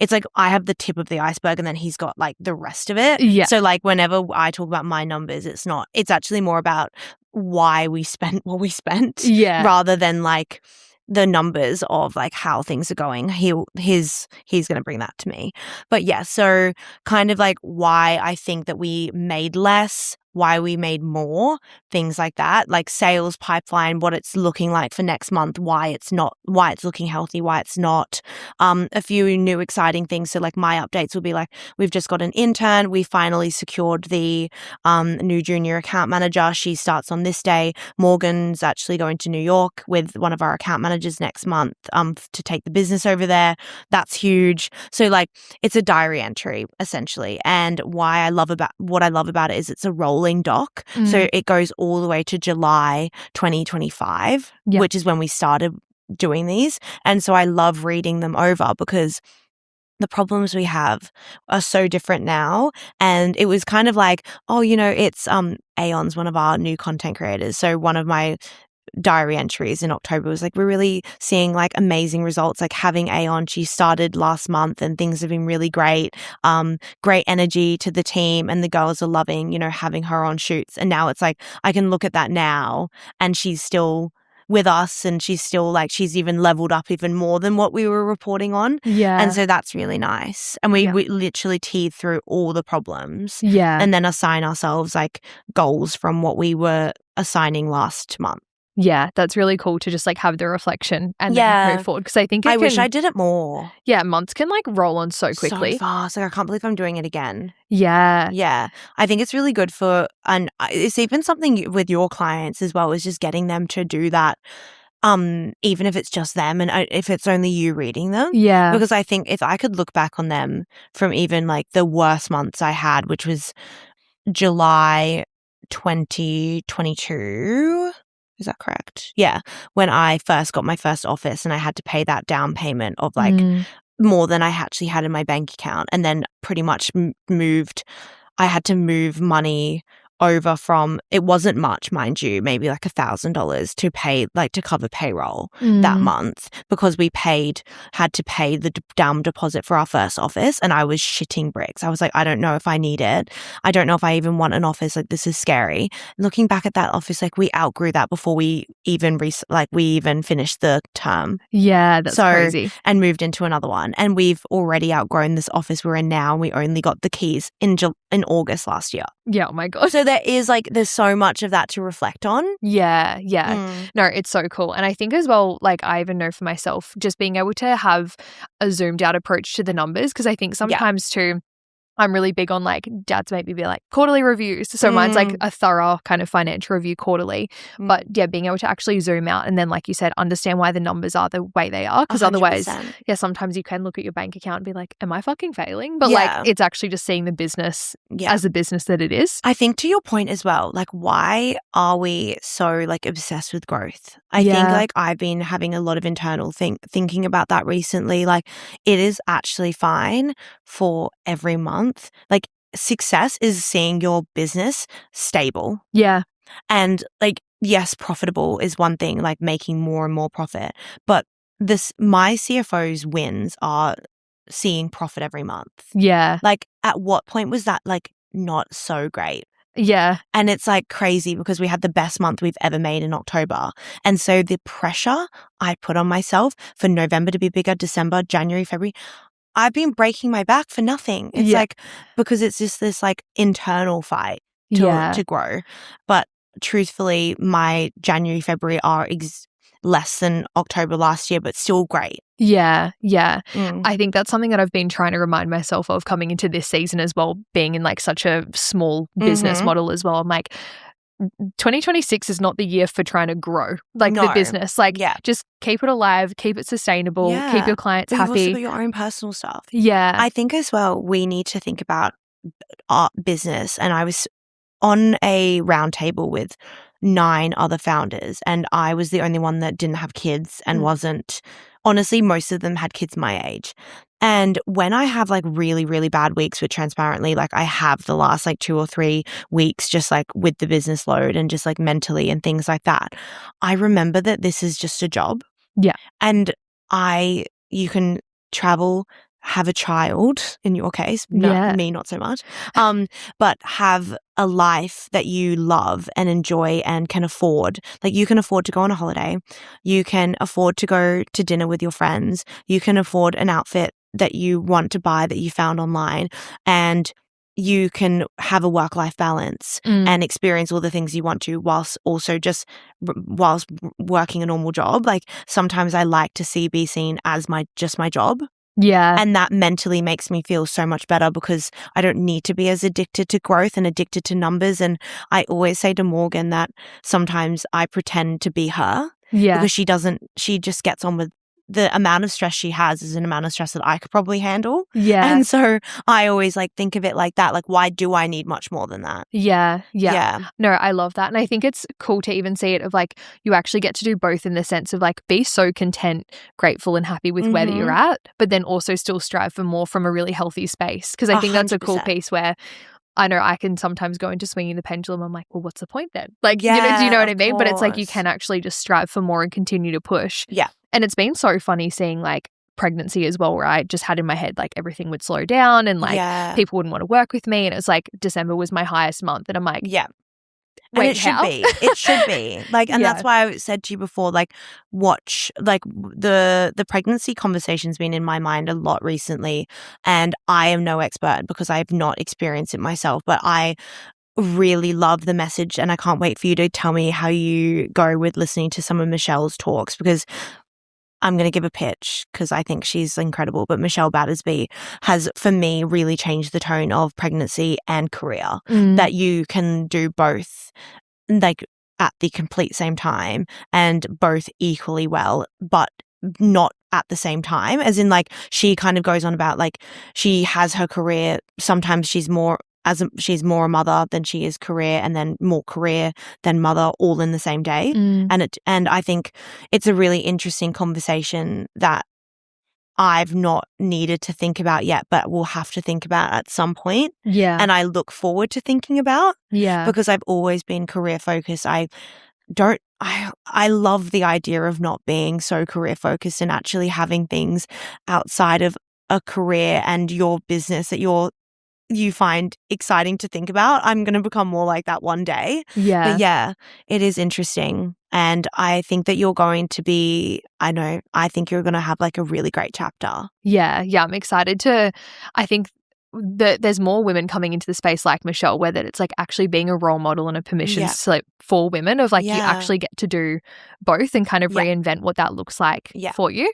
it's like I have the tip of the iceberg and then he's got like the rest of it. Yeah. So like whenever I talk about my numbers, it's actually more about why we spent what we spent rather than like the numbers of like how things are going. He's going to bring that to me. But yeah, so kind of like why I think that we made less, why we made more, things like that, like sales pipeline, what it's looking like for next month, why it's looking healthy, why it's not. A few new exciting things. So like my updates will be like, we've just got an intern. We finally secured the new junior account manager. She starts on this day. Morgan's actually going to New York with one of our account managers next month to take the business over there. That's huge. So like it's a diary entry essentially. And what I love about it is it's a rolling doc. So it goes all the way to July 2025, which is when we started doing these. And so I love reading them over because the problems we have are so different now. And it was kind of like, oh, you know, it's Aeon's one of our new content creators. So one of my diary entries in October was like, we're really seeing like amazing results, like having Aeon. She started last month and things have been really great. Great energy to the team, and the girls are loving, you know, having her on shoots. And now it's like, I can look at that now and she's still with us, and she's still like, she's even leveled up even more than what we were reporting on. Yeah. And so that's really nice. And we literally teed through all the problems. Yeah. And then assign ourselves like goals from what we were assigning last month. Yeah, that's really cool to just like have the reflection and then move forward. Because I think I wish I did it more. Yeah, months can like roll on so quickly. So fast. Like, I can't believe I'm doing it again. Yeah. Yeah. I think it's really good for, and it's even something with your clients as well, is just getting them to do that. Even if it's just them and if it's only you reading them. Yeah. Because I think if I could look back on them from even like the worst months I had, which was July 2022. Is that correct? Yeah. When I first got my first office and I had to pay that down payment of like more than I actually had in my bank account, and then pretty much I had to move money over from, it wasn't much, mind you, maybe like $1,000 to pay, like to cover payroll that month, because we had to pay the down deposit for our first office, and I was shitting bricks. I was like, I don't know if I need it. I don't know if I even want an office. Like, this is scary. Looking back at that office, like we outgrew that before we even finished the term. Yeah, that's crazy. And moved into another one, and we've already outgrown this office we're in now. And we only got the keys in August last year. Yeah, oh my God. So there's so much of that to reflect on. Yeah. No, it's so cool. And I think as well, like I even know for myself, just being able to have a zoomed out approach to the numbers, because I think sometimes too, I'm really big on like dads maybe be like quarterly reviews. So mine's like a thorough kind of financial review quarterly. But yeah, being able to actually zoom out and then, like you said, understand why the numbers are the way they are. Because otherwise, sometimes you can look at your bank account and be like, am I fucking failing? But like it's actually just seeing the business as the business that it is. I think to your point as well, like why are we so like obsessed with growth? I think like I've been having a lot of internal thinking about that recently. Like it is actually fine for every month. Like success is seeing your business stable. Yeah. And like, yes, profitable is one thing, like making more and more profit. But my CFO's wins are seeing profit every month. Yeah. Like at what point was that like not so great? Yeah. And it's like crazy because we had the best month we've ever made in October. And so the pressure I put on myself for November to be bigger, December, January, February, I've been breaking my back for nothing. It's like, because it's just this like internal fight to grow. But truthfully, my January, February are less than October last year, but still great. Yeah. I think that's something that I've been trying to remind myself of coming into this season as well, being in like such a small business model as well. I'm like, 2026 is not the year for trying to grow like the business. Like, just keep it alive, keep it sustainable, keep your clients happy. You've also got your own personal stuff. Yeah. I think as well, we need to think about our business. And I was on a round table with 9 other founders, and I was the only one that didn't have kids and wasn't. Honestly, most of them had kids my age. And when I have like really, really bad weeks with transparently, like I have the last like 2 or 3 weeks just like with the business load and just like mentally and things like that, I remember that this is just a job. Yeah. And you can travel, have a child in your case, me not so much, but have a life that you love and enjoy and can afford. Like you can afford to go on a holiday, you can afford to go to dinner with your friends, you can afford an outfit that you want to buy that you found online, and you can have a work-life balance and experience all the things you want to whilst working a normal job. Like sometimes I like to be seen as just my job. Yeah. And that mentally makes me feel so much better because I don't need to be as addicted to growth and addicted to numbers. And I always say to Morgan that sometimes I pretend to be her because she just gets on with the amount of stress she has is an amount of stress that I could probably handle. Yeah. And so I always like think of it like that. Like, why do I need much more than that? Yeah. Yeah. No, I love that. And I think it's cool to even see it of like, you actually get to do both in the sense of like, be so content, grateful and happy with where that you're at, but then also still strive for more from a really healthy space. Because I think that's a cool 100%. piece where I know I can sometimes go into swinging the pendulum. I'm like, well, what's the point then? Like, Yeah, do you know what I of mean? But it's like, you course. can actually just strive for more and continue to push. Yeah. And it's been so funny seeing like pregnancy as well, where I just had in my head like everything would slow down and like people wouldn't want to work with me. And it was like December was my highest month. And I'm like, Yeah. wait, and it should be. It should be. Like, and that's why I said to you before, like, watch, like, the pregnancy conversation's been in my mind a lot recently. And I am no expert because I have not experienced it myself, but I really love the message, and I can't wait for you to tell me how you go with listening to some of Michelle's talks, because I'm going to give a pitch because I think she's incredible. But Michelle Battersby has, for me, really changed the tone of pregnancy and career, that you can do both, like, at the complete same time and both equally well, but not at the same time. As in, like, she kind of goes on about, like, she has her career. Sometimes she's more a mother than she is career, and then more career than mother, all in the same day. And I think it's a really interesting conversation that I've not needed to think about yet, but will have to think about at some point. Yeah. And I look forward to thinking about, because I've always been career focused. I love the idea of not being so career focused and actually having things outside of a career and your business that you find exciting to think about. I'm going to become more like that one day. Yeah. But yeah, it is interesting. And I think that you're going to be, I think you're going to have like a really great chapter. Yeah. I'm excited I think that there's more women coming into the space like Michelle, where that it's like actually being a role model and a permission slip for women of like, you actually get to do both and kind of reinvent what that looks like for you.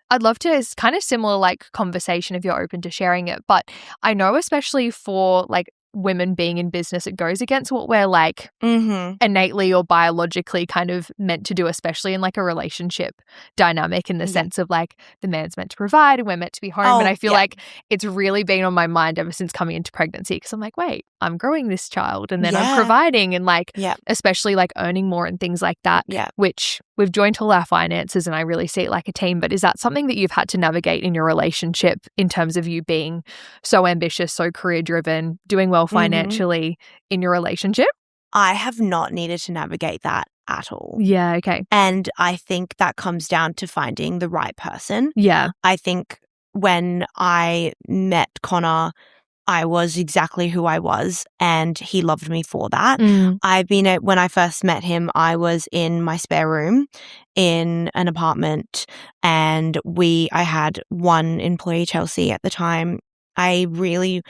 I'd love to, it's kind of similar like conversation if you're open to sharing it. But I know especially for like women being in business, it goes against what we're like innately or biologically kind of meant to do, especially in like a relationship dynamic, in the sense of like the man's meant to provide and we're meant to be home. And I feel like it's really been on my mind ever since coming into pregnancy, because I'm like, wait, I'm growing this child and then I'm providing and like especially like earning more and things like that, which we've joined all our finances and I really see it like a team. But is that something that you've had to navigate in your relationship in terms of you being so ambitious, so career driven, doing well financially in your relationship? I have not needed to navigate that at all. Yeah, okay. And I think that comes down to finding the right person. Yeah. I think when I met Connor, I was exactly who I was, and he loved me for that. When I first met him, I was in my spare room in an apartment, and I had one employee, Chelsea, at the time. I really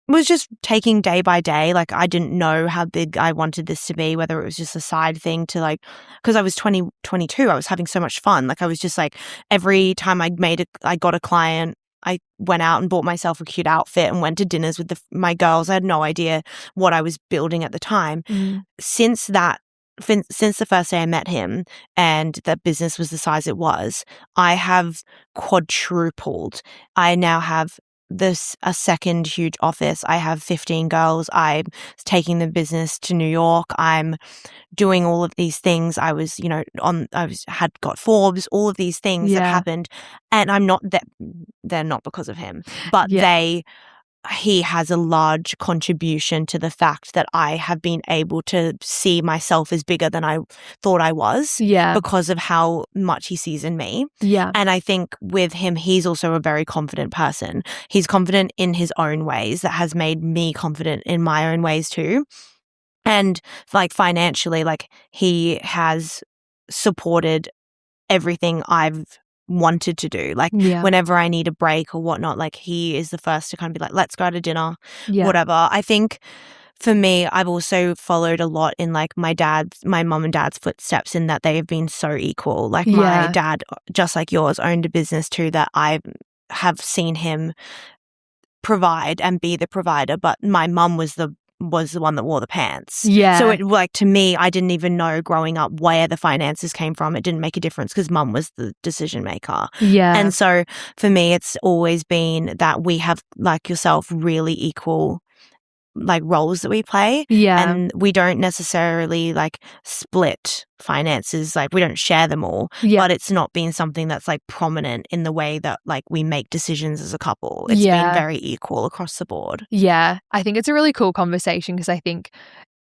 was just taking day by day. Like, I didn't know how big I wanted this to be, whether it was just a side thing to like, because I was 22, I was having so much fun. Like, I was just like, every time I got a client, I went out and bought myself a cute outfit and went to dinners with my girls. I had no idea what I was building at the time. Since the first day I met him and the business was the size it was, I have quadrupled. I now have a second huge office. I have 15 girls. I'm taking the business to New York. I'm doing all of these things. I was, had got Forbes, all of these things that happened. And I'm not that, they're not because of him, but he has a large contribution to the fact that I have been able to see myself as bigger than I thought I was because of how much he sees in me. And I think with him, he's also a very confident person. He's confident in his own ways that has made me confident in my own ways too. And like financially, like he has supported everything I've wanted to do. Like whenever I need a break or whatnot, like he is the first to kind of be like, let's go to dinner, whatever. I think for me, I've also followed a lot in like my mom and dad's footsteps, in that they have been so equal. Like my dad, just like yours, owned a business too, that I have seen him provide and be the provider, but my mum was the was the one that wore the pants. Yeah. So it, like, to me, I didn't even know growing up where the finances came from. It didn't make a difference because mum was the decision maker. Yeah. And so for me, it's always been that we have, like yourself, really equal like roles that we play. Yeah. And we don't necessarily like split finances, like we don't share them all. Yeah. But it's not been something that's like prominent in the way that like we make decisions as a couple. It's Yeah. been very equal across the board. Yeah. I think it's a really cool conversation because I think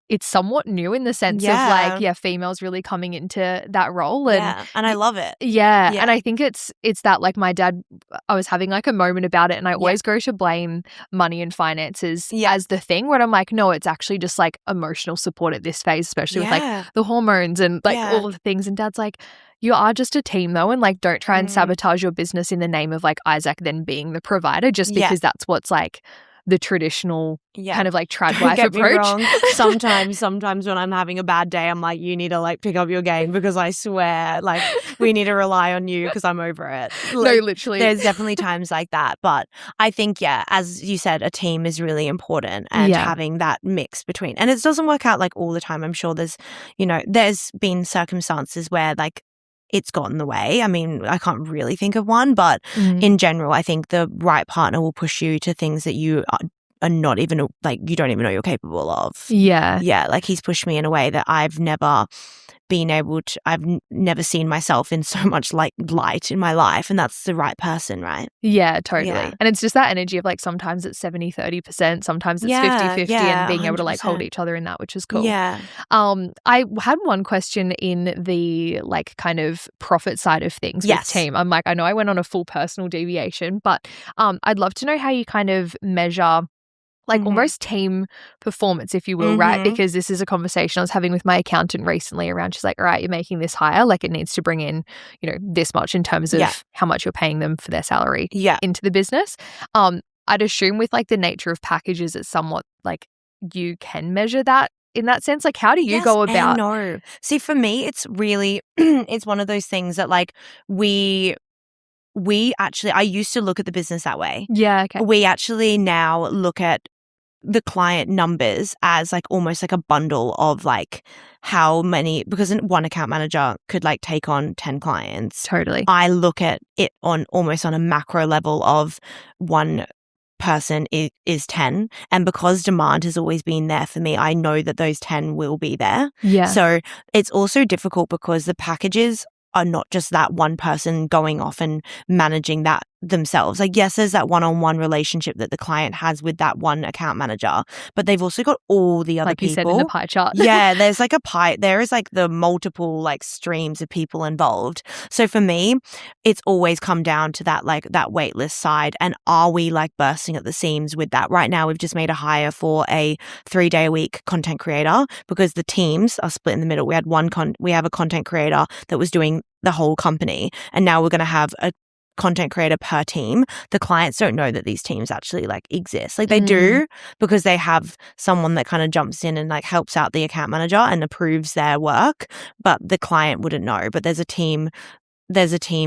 it's somewhat new in the sense of like, females really coming into that role. And and I love it. Yeah. And I think it's that like my dad, I was having like a moment about it and I always go to blame money and finances as the thing where I'm like, no, it's actually just like emotional support at this phase, especially with like the hormones and like all of the things. And dad's like, you are just a team though, and like don't try and sabotage your business in the name of like Isaac then being the provider just because that's what's like the traditional kind of like trad wife approach. Sometimes when I'm having a bad day, I'm like, you need to like pick up your game because I swear like we need to rely on you because I'm over it. Like, no, literally. There's definitely times like that. But I think, as you said, a team is really important and having that mix between, and it doesn't work out like all the time. I'm sure there's been circumstances where like it's gotten in the way. I mean, I can't really think of one, but in general, I think the right partner will push you to things that you are not even, like, you don't even know you're capable of. Yeah. Yeah, like he's pushed me in a way that I've never never seen myself in so much like light in my life, and that's the right person, right? Yeah, totally. Yeah. And it's just that energy of like sometimes it's 70-30%, sometimes it's 50-50 and being able to like hold each other in that, which is cool. Yeah. I had one question in the like kind of profit side of things with team. I'm like, I know I went on a full personal deviation, but I'd love to know how you kind of measure like almost team performance, if you will, right? Because this is a conversation I was having with my accountant recently around, she's like, all right, you're making this hire, like it needs to bring in, this much in terms of how much you're paying them for their salary into the business. I'd assume with like the nature of packages, it's somewhat like you can measure that in that sense. Like how do you go about? No. See, for me, it's really, it's one of those things that like we actually, I used to look at the business that way. Yeah, okay. We actually now look at the client numbers as like almost like a bundle of like how many, because one account manager could like take on 10 clients. Totally. I look at it on almost on a macro level of one person is 10, and because demand has always been there for me, I know that those 10 will be there. Yeah. So it's also difficult because the packages are not just that one person going off and managing that themselves. Like, yes, there's that one-on-one relationship that the client has with that one account manager, but they've also got all the other like people. you said in the pie chart. Yeah, there's like a pie. There is like the multiple like streams of people involved. So for me, it's always come down to that like that wait list side, and are we like bursting at the seams with that? Right now, we've just made a hire for a 3-day-a-week content creator because the teams are split in the middle. We had we have a content creator that was doing the whole company, and now we're going to have a content creator per team. The clients don't know that these teams actually like exist. Like they do because they have someone that kind of jumps in and like helps out the account manager and approves their work, but the client wouldn't know. But there's a team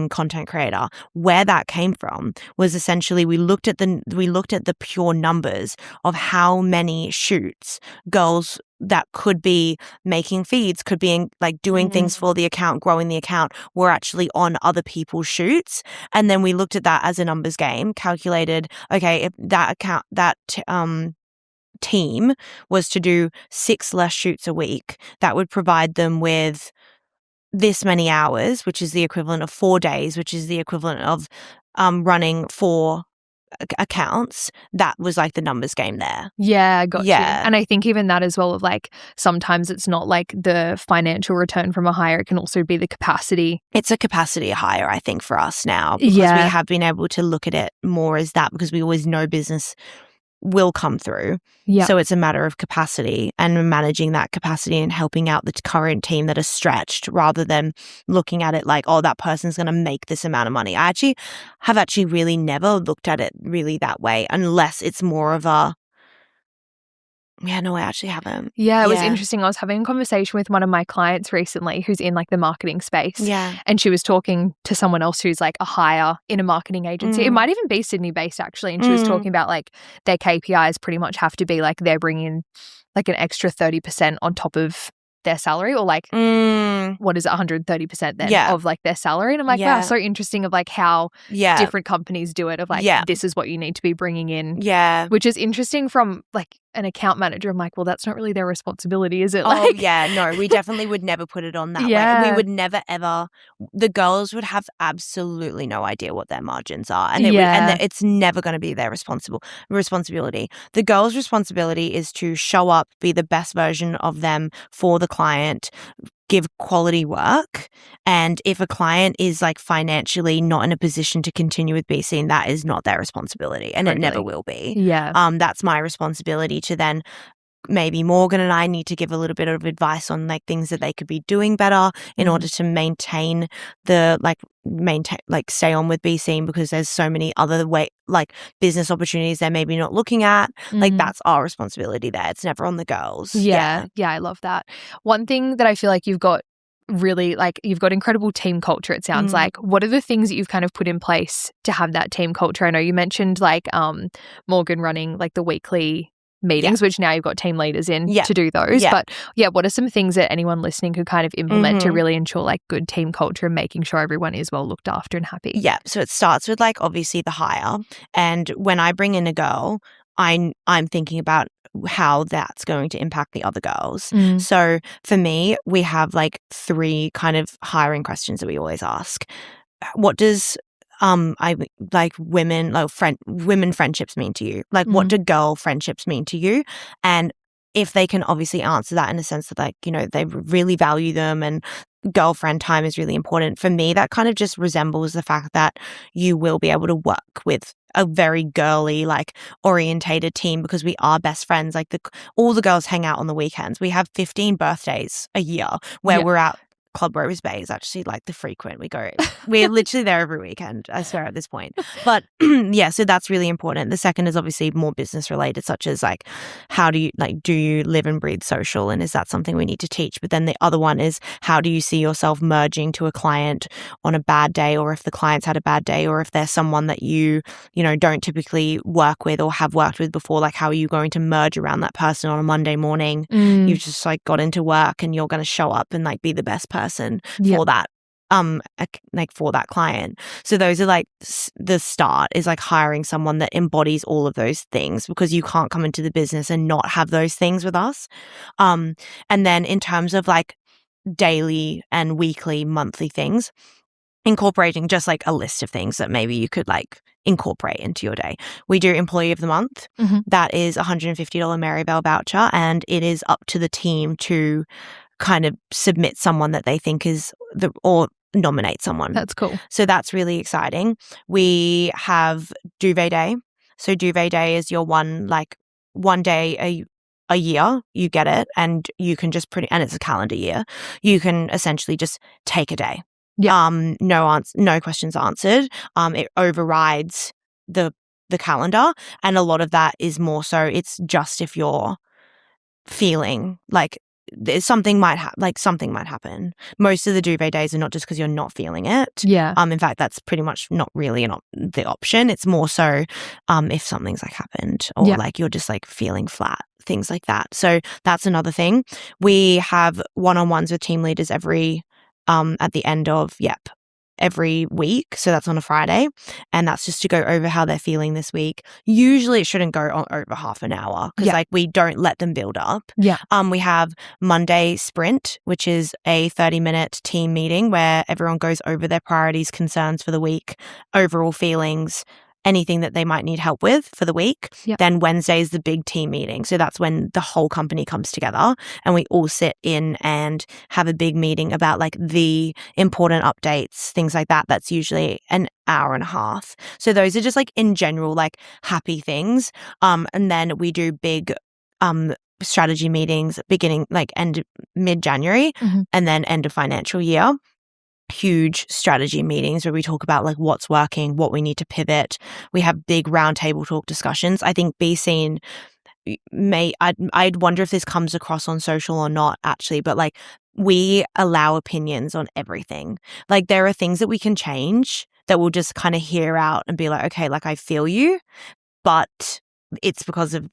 content creator. Where that came from was essentially we looked at the pure numbers of how many shoots girls that could be making feeds, could be like doing things for the account, growing the account, were actually on other people's shoots. And then we looked at that as a numbers game, calculated, okay, if that team was to do 6 less shoots a week, that would provide them with this many hours, which is the equivalent of 4 days, which is the equivalent of running 4 accounts. That was like the numbers game there. Yeah, I got you. And I think even that as well of like sometimes it's not like the financial return from a hire, it can also be the capacity. It's a capacity hire, I think, for us now, because we have been able to look at it more as that, because we always know business will come through. Yeah. So it's a matter of capacity and managing that capacity and helping out the current team that are stretched, rather than looking at it like, oh, that person's going to make this amount of money. I have really never looked at it really that way, unless it's more of a, Yeah, no, I actually haven't. Yeah, it was interesting. I was having a conversation with one of my clients recently who's in like the marketing space. Yeah. And she was talking to someone else who's like a hire in a marketing agency. It might even be Sydney based actually. And she was talking about like their KPIs pretty much have to be like they're bringing like an extra 30% on top of their salary, or like what is it, 130% then of like their salary. And I'm like, wow, so interesting of like how different companies do it, of like this is what you need to be bringing in. Yeah. Which is interesting from like an account manager. I'm like, well, that's not really their responsibility, is it? Oh, Like, yeah. No, we definitely would never put it on that way. We would never, ever. The girls would have absolutely no idea what their margins are. And it's never going to be their responsibility. The girl's responsibility is to show up, be the best version of them for the client, give quality work. And if a client is like financially not in a position to continue with BC, that is not their responsibility, and it never will be. Yeah. That's my responsibility to then maybe Morgan and I need to give a little bit of advice on like things that they could be doing better in order to maintain stay on with BC, because there's so many other business opportunities they're maybe not looking at. Like that's our responsibility there. It's never on the girls. Yeah, I love that. One thing that I feel like you've got really like you've got incredible team culture, it sounds like. What are the things that you've kind of put in place to have that team culture? I know you mentioned like Morgan running like the weekly meetings, which now you've got team leaders in to do those. But what are some things that anyone listening could kind of implement to really ensure like good team culture and making sure everyone is well looked after and happy? Yeah. So it starts with like obviously the hire. And when I bring in a girl, I'm thinking about how that's going to impact the other girls. So for me, we have like 3 kind of hiring questions that we always ask. What does women friendships mean to you? Like what do girl friendships mean to you? And if they can obviously answer that in a sense that like, you know, they really value them and girlfriend time is really important. For me, that kind of just resembles the fact that you will be able to work with a very girly, like orientated team, because we are best friends. Like all the girls hang out on the weekends. We have 15 birthdays a year where we're out. Club Rose Bay is actually like the frequent. We're literally there every weekend, I swear, at this point. But so that's really important. The second is obviously more business related, such as like, do you live and breathe social? And is that something we need to teach? But then the other one is, how do you see yourself merging to a client on a bad day, or if the client's had a bad day, or if there's someone that you don't typically work with or have worked with before, like how are you going to merge around that person on a Monday morning? You've just like got into work and you're going to show up and like be the best person for that for that client. So those are like the start is like hiring someone that embodies all of those things, because you can't come into the business and not have those things with us. And then in terms of like daily and weekly, monthly things, incorporating just like a list of things that maybe you could like incorporate into your day. We do Employee of the Month. That is $150 Maribel voucher, and it is up to the team to kind of submit someone that they think is or nominate someone. That's cool. So that's really exciting. We have Duvet Day. So Duvet Day is your one day a year, you get it, and you can just and it's a calendar year. You can essentially just take a day. No questions answered. It overrides the calendar, and a lot of that is more so it's just if you're feeling like something might happen. Most of the duvet days are not just because you're not feeling it. In fact, that's pretty much not really the option. It's more so if something's like happened, or like you're just like feeling flat, things like that. So that's another thing. We have one-on-ones with team leaders every at the end of every week. So that's on a Friday, and that's just to go over how they're feeling this week. Usually it shouldn't go on over half an hour, because like we don't let them build up. We have Monday Sprint, which is a 30-minute team meeting where everyone goes over their priorities, concerns for the week, overall feelings, anything that they might need help with for the week. Then Wednesday is the big team meeting. So that's when the whole company comes together and we all sit in and have a big meeting about like the important updates, things like that. That's usually an hour and a half. So those are just like in general, like happy things. And then we do big strategy meetings beginning like mid-January and then end of financial year. Huge strategy meetings where we talk about like what's working, what we need to pivot. We have big roundtable talk discussions. I think Be Seen I'd wonder if this comes across on social or not actually, but like we allow opinions on everything. Like there are things that we can change that we'll just kind of hear out and be like, okay, like I feel you, but it's because of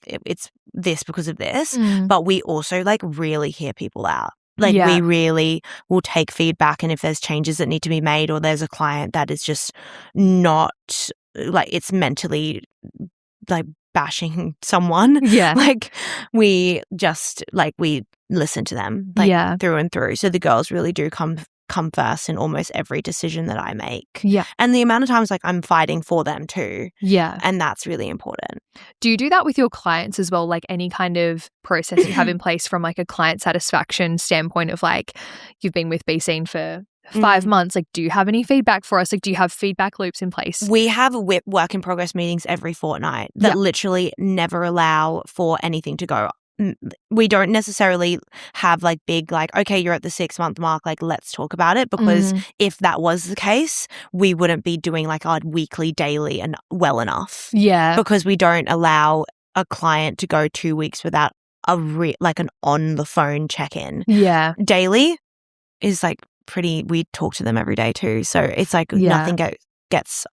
this. But we also like really hear people out. Like we really will take feedback, and if there's changes that need to be made or there's a client that is just not like it's mentally like bashing someone, like we just like we listen to them like through and through. So the girls really do come first in almost every decision that I make. And the amount of times like I'm fighting for them too. And that's really important. Do you do that with your clients as well? Like any kind of process you have in place from like a client satisfaction standpoint of like you've been with Be Seen for 5 months, like do you have any feedback for us? Like do you have feedback loops in place? We have work in progress meetings every fortnight that literally never allow for anything to go. We don't necessarily have like big like, okay, you're at the 6-month mark, like let's talk about it, because if that was the case, we wouldn't be doing like our weekly, daily and well enough. Because we don't allow a client to go 2 weeks without like an on the phone check-in. Daily is like pretty, we talk to them every day too. So it's like nothing gets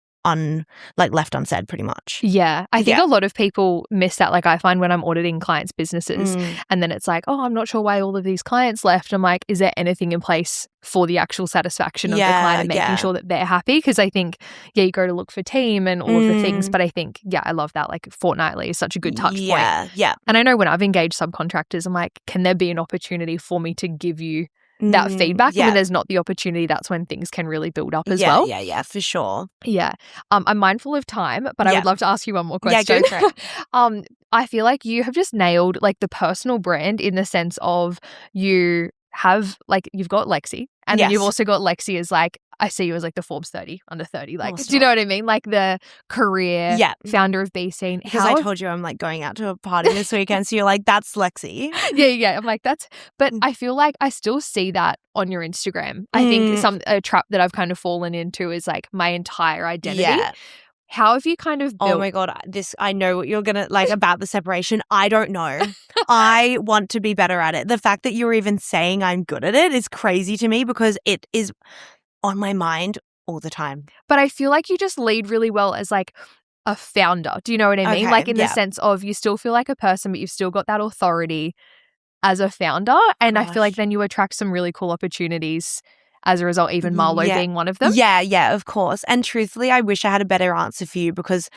left unsaid pretty much. I think a lot of people miss that. Like I find when I'm auditing clients' businesses and then it's like, oh, I'm not sure why all of these clients left. I'm like, is there anything in place for the actual satisfaction of the client and making sure that they're happy? Because I think, you go to look for team and all of the things. But I think, I love that. Like fortnightly is such a good touch point. And I know when I've engaged subcontractors, I'm like, can there be an opportunity for me to give you that feedback? When there's not the opportunity, that's when things can really build up as well. For sure. I'm mindful of time, but I would love to ask you one more question. Yeah, go for it. I feel like you have just nailed like the personal brand in the sense of you have like you've got Lexie and then you've also got Lexie as like I see you as like the Forbes 30 under 30 like do you know what I mean, like the career founder of Be Seen. Because I told you I'm like going out to a party this weekend, so you're like that's Lexie. I'm like that's, but I feel like I still see that on your Instagram. I think a trap that I've kind of fallen into is like my entire identity. How have you kind of built? Oh my God, I know what you're going to like about the separation. I don't know. I want to be better at it. The fact that you're even saying I'm good at it is crazy to me because it is on my mind all the time. But I feel like you just lead really well as like a founder. Do you know what I mean? Like in the sense of you still feel like a person, but you've still got that authority as a founder. And I feel like then you attract some really cool opportunities as a result, even Marlo being one of them. Yeah, of course. And truthfully, I wish I had a better answer for you because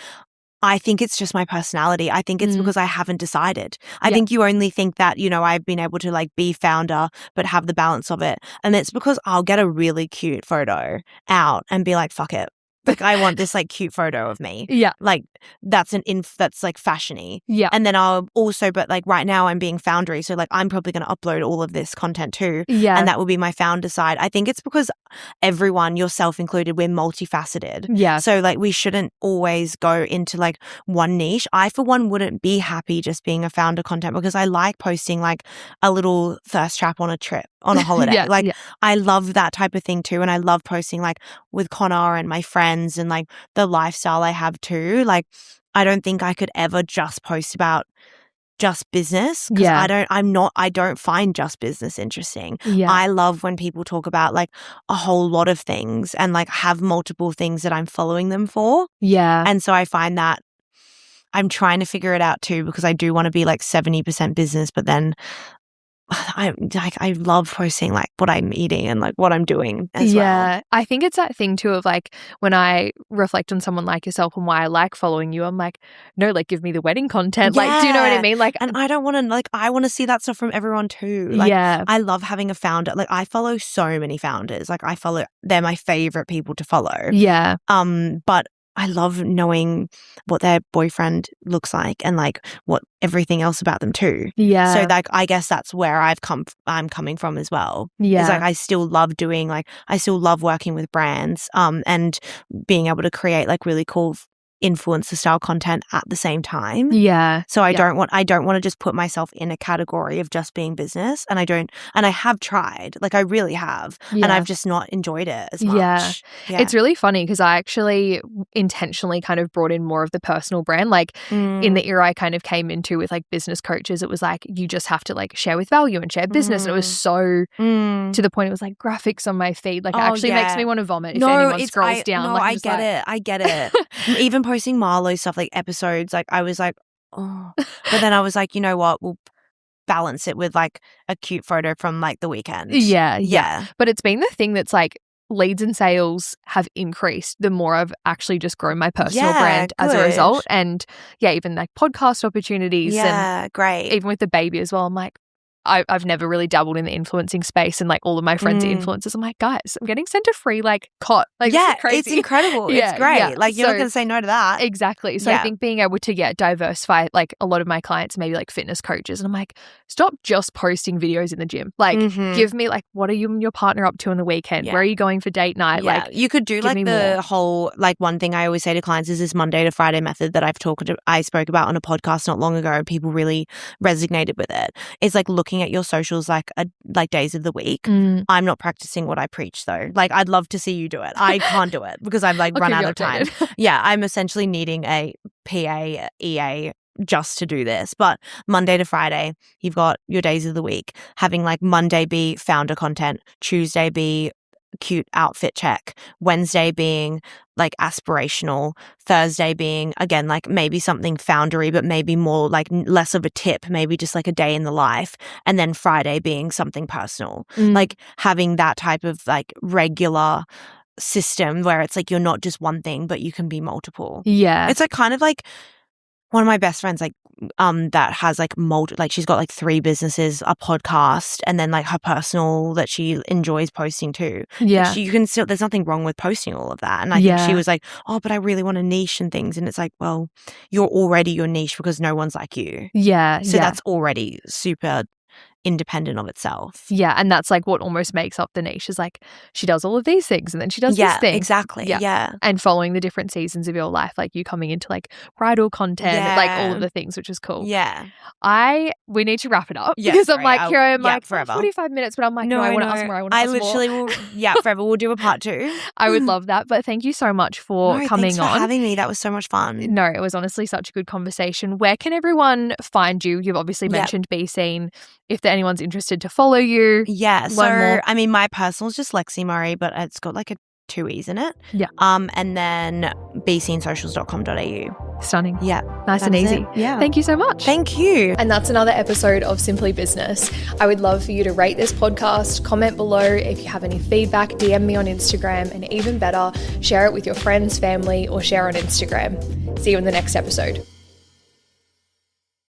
I think it's just my personality. I think it's because I haven't decided. I think you only think that, I've been able to like be founder but have the balance of it. And it's because I'll get a really cute photo out and be like, fuck it. Like I want this like cute photo of me. Like that's that's like fashion-y. And then I'll also, but like right now I'm being foundery. So like I'm probably going to upload all of this content too. And that will be my founder side. I think it's because everyone, yourself included, we're multifaceted. So like we shouldn't always go into like one niche. I for one wouldn't be happy just being a founder content because I like posting like a little thirst trap on a trip, on a holiday. I love that type of thing too. And I love posting like with Connor and my friends and like the lifestyle I have too. Like I don't think I could ever just post about just business because I don't find just business interesting. I love when people talk about like a whole lot of things and like have multiple things that I'm following them for. And so I find that I'm trying to figure it out too because I do want to be like 70% business, but then I love posting like what I'm eating and like what I'm doing as well. I think it's that thing too of like when I reflect on someone like yourself and why I like following you, I'm like, no, like give me the wedding content. Like, do you know what I mean? Like, and I don't want to like, I want to see that stuff from everyone too. Like, I love having a founder. Like I follow so many founders. Like they're my favorite people to follow. But I love knowing what their boyfriend looks like and like what everything else about them too. So like I guess that's where I'm coming from as well. It's like I still love doing like I still love working with brands and being able to create like really cool influencer style content at the same time. Yeah. So I don't want to just put myself in a category of just being business. And I have tried, like I really have, and I've just not enjoyed it as much. Yeah. It's really funny because I actually intentionally kind of brought in more of the personal brand. Like in the era I kind of came into with like business coaches, it was like, you just have to like share with value and share business. And it was so to the point, it was like graphics on my feed. Like it actually makes me want to vomit if anyone scrolls down. No, like, I get it. Even posting Marlo's stuff, like episodes, like I was like, oh. But then I was like, you know what? We'll balance it with like a cute photo from like the weekend. Yeah. But it's been the thing that's like leads and sales have increased the more I've actually just grown my personal brand as a result. And even like podcast opportunities. And great. Even with the baby as well, I'm like, I've never really dabbled in the influencing space, and like all of my friends are influencers. I'm like, guys, I'm getting sent a free like cot. Like, this is crazy. It's incredible. It's great. Like you're not going to say no to that. Exactly. So I think being able to diversify, like a lot of my clients maybe like fitness coaches, and I'm like, stop just posting videos in the gym. Like give me like, what are you and your partner up to on the weekend? Where are you going for date night? Like you could do like the whole, like one thing I always say to clients is this Monday to Friday method that I spoke about on a podcast not long ago, and people really resonated with it. It's like looking at your socials like days of the week. I'm not practicing what I preach though. Like I'd love to see you do it. I can't do it because I've like run out of time. I'm essentially needing a PA, EA just to do this. But Monday to Friday, you've got your days of the week, having like Monday be founder content, Tuesday be cute outfit check, Wednesday being like aspirational, Thursday being again like maybe something foundery but maybe more like less of a tip, maybe just like a day in the life, and then Friday being something personal. Like having that type of like regular system where it's like you're not just one thing but you can be multiple. It's like kind of like one of my best friends, like that has like she's got like 3 businesses, a podcast, and then like her personal that she enjoys posting too. You can still, there's nothing wrong with posting all of that. And I think she was like, oh, but I really want a niche and things. And it's like, well, you're already your niche because no one's like you. So that's already super independent of itself. And that's like what almost makes up the niche, is like she does all of these things and then she does this thing. Exactly. And following the different seasons of your life, like you coming into like bridal content, like all of the things, which is cool. We need to wrap it up because I'm like, here I am like forever. 45 minutes, but I'm like, no, I want to ask more. I literally will forever. We'll do a part 2. I would love that. But thank you so much for coming thanks for having me. That was so much fun. No, it was honestly such a good conversation. Where can everyone find you? You've obviously mentioned Be Seen. If anyone's interested to follow you. So I mean, my personal is just Lexie Murray, but it's got like a 2 E's in it. And then beseenSocials.com.au. Stunning. Nice and easy. Thank you so much. Thank you. And that's another episode of Simply Business. I would love for you to rate this podcast, comment below if you have any feedback, DM me on Instagram, and even better, share it with your friends, family, or share on Instagram. See you in the next episode.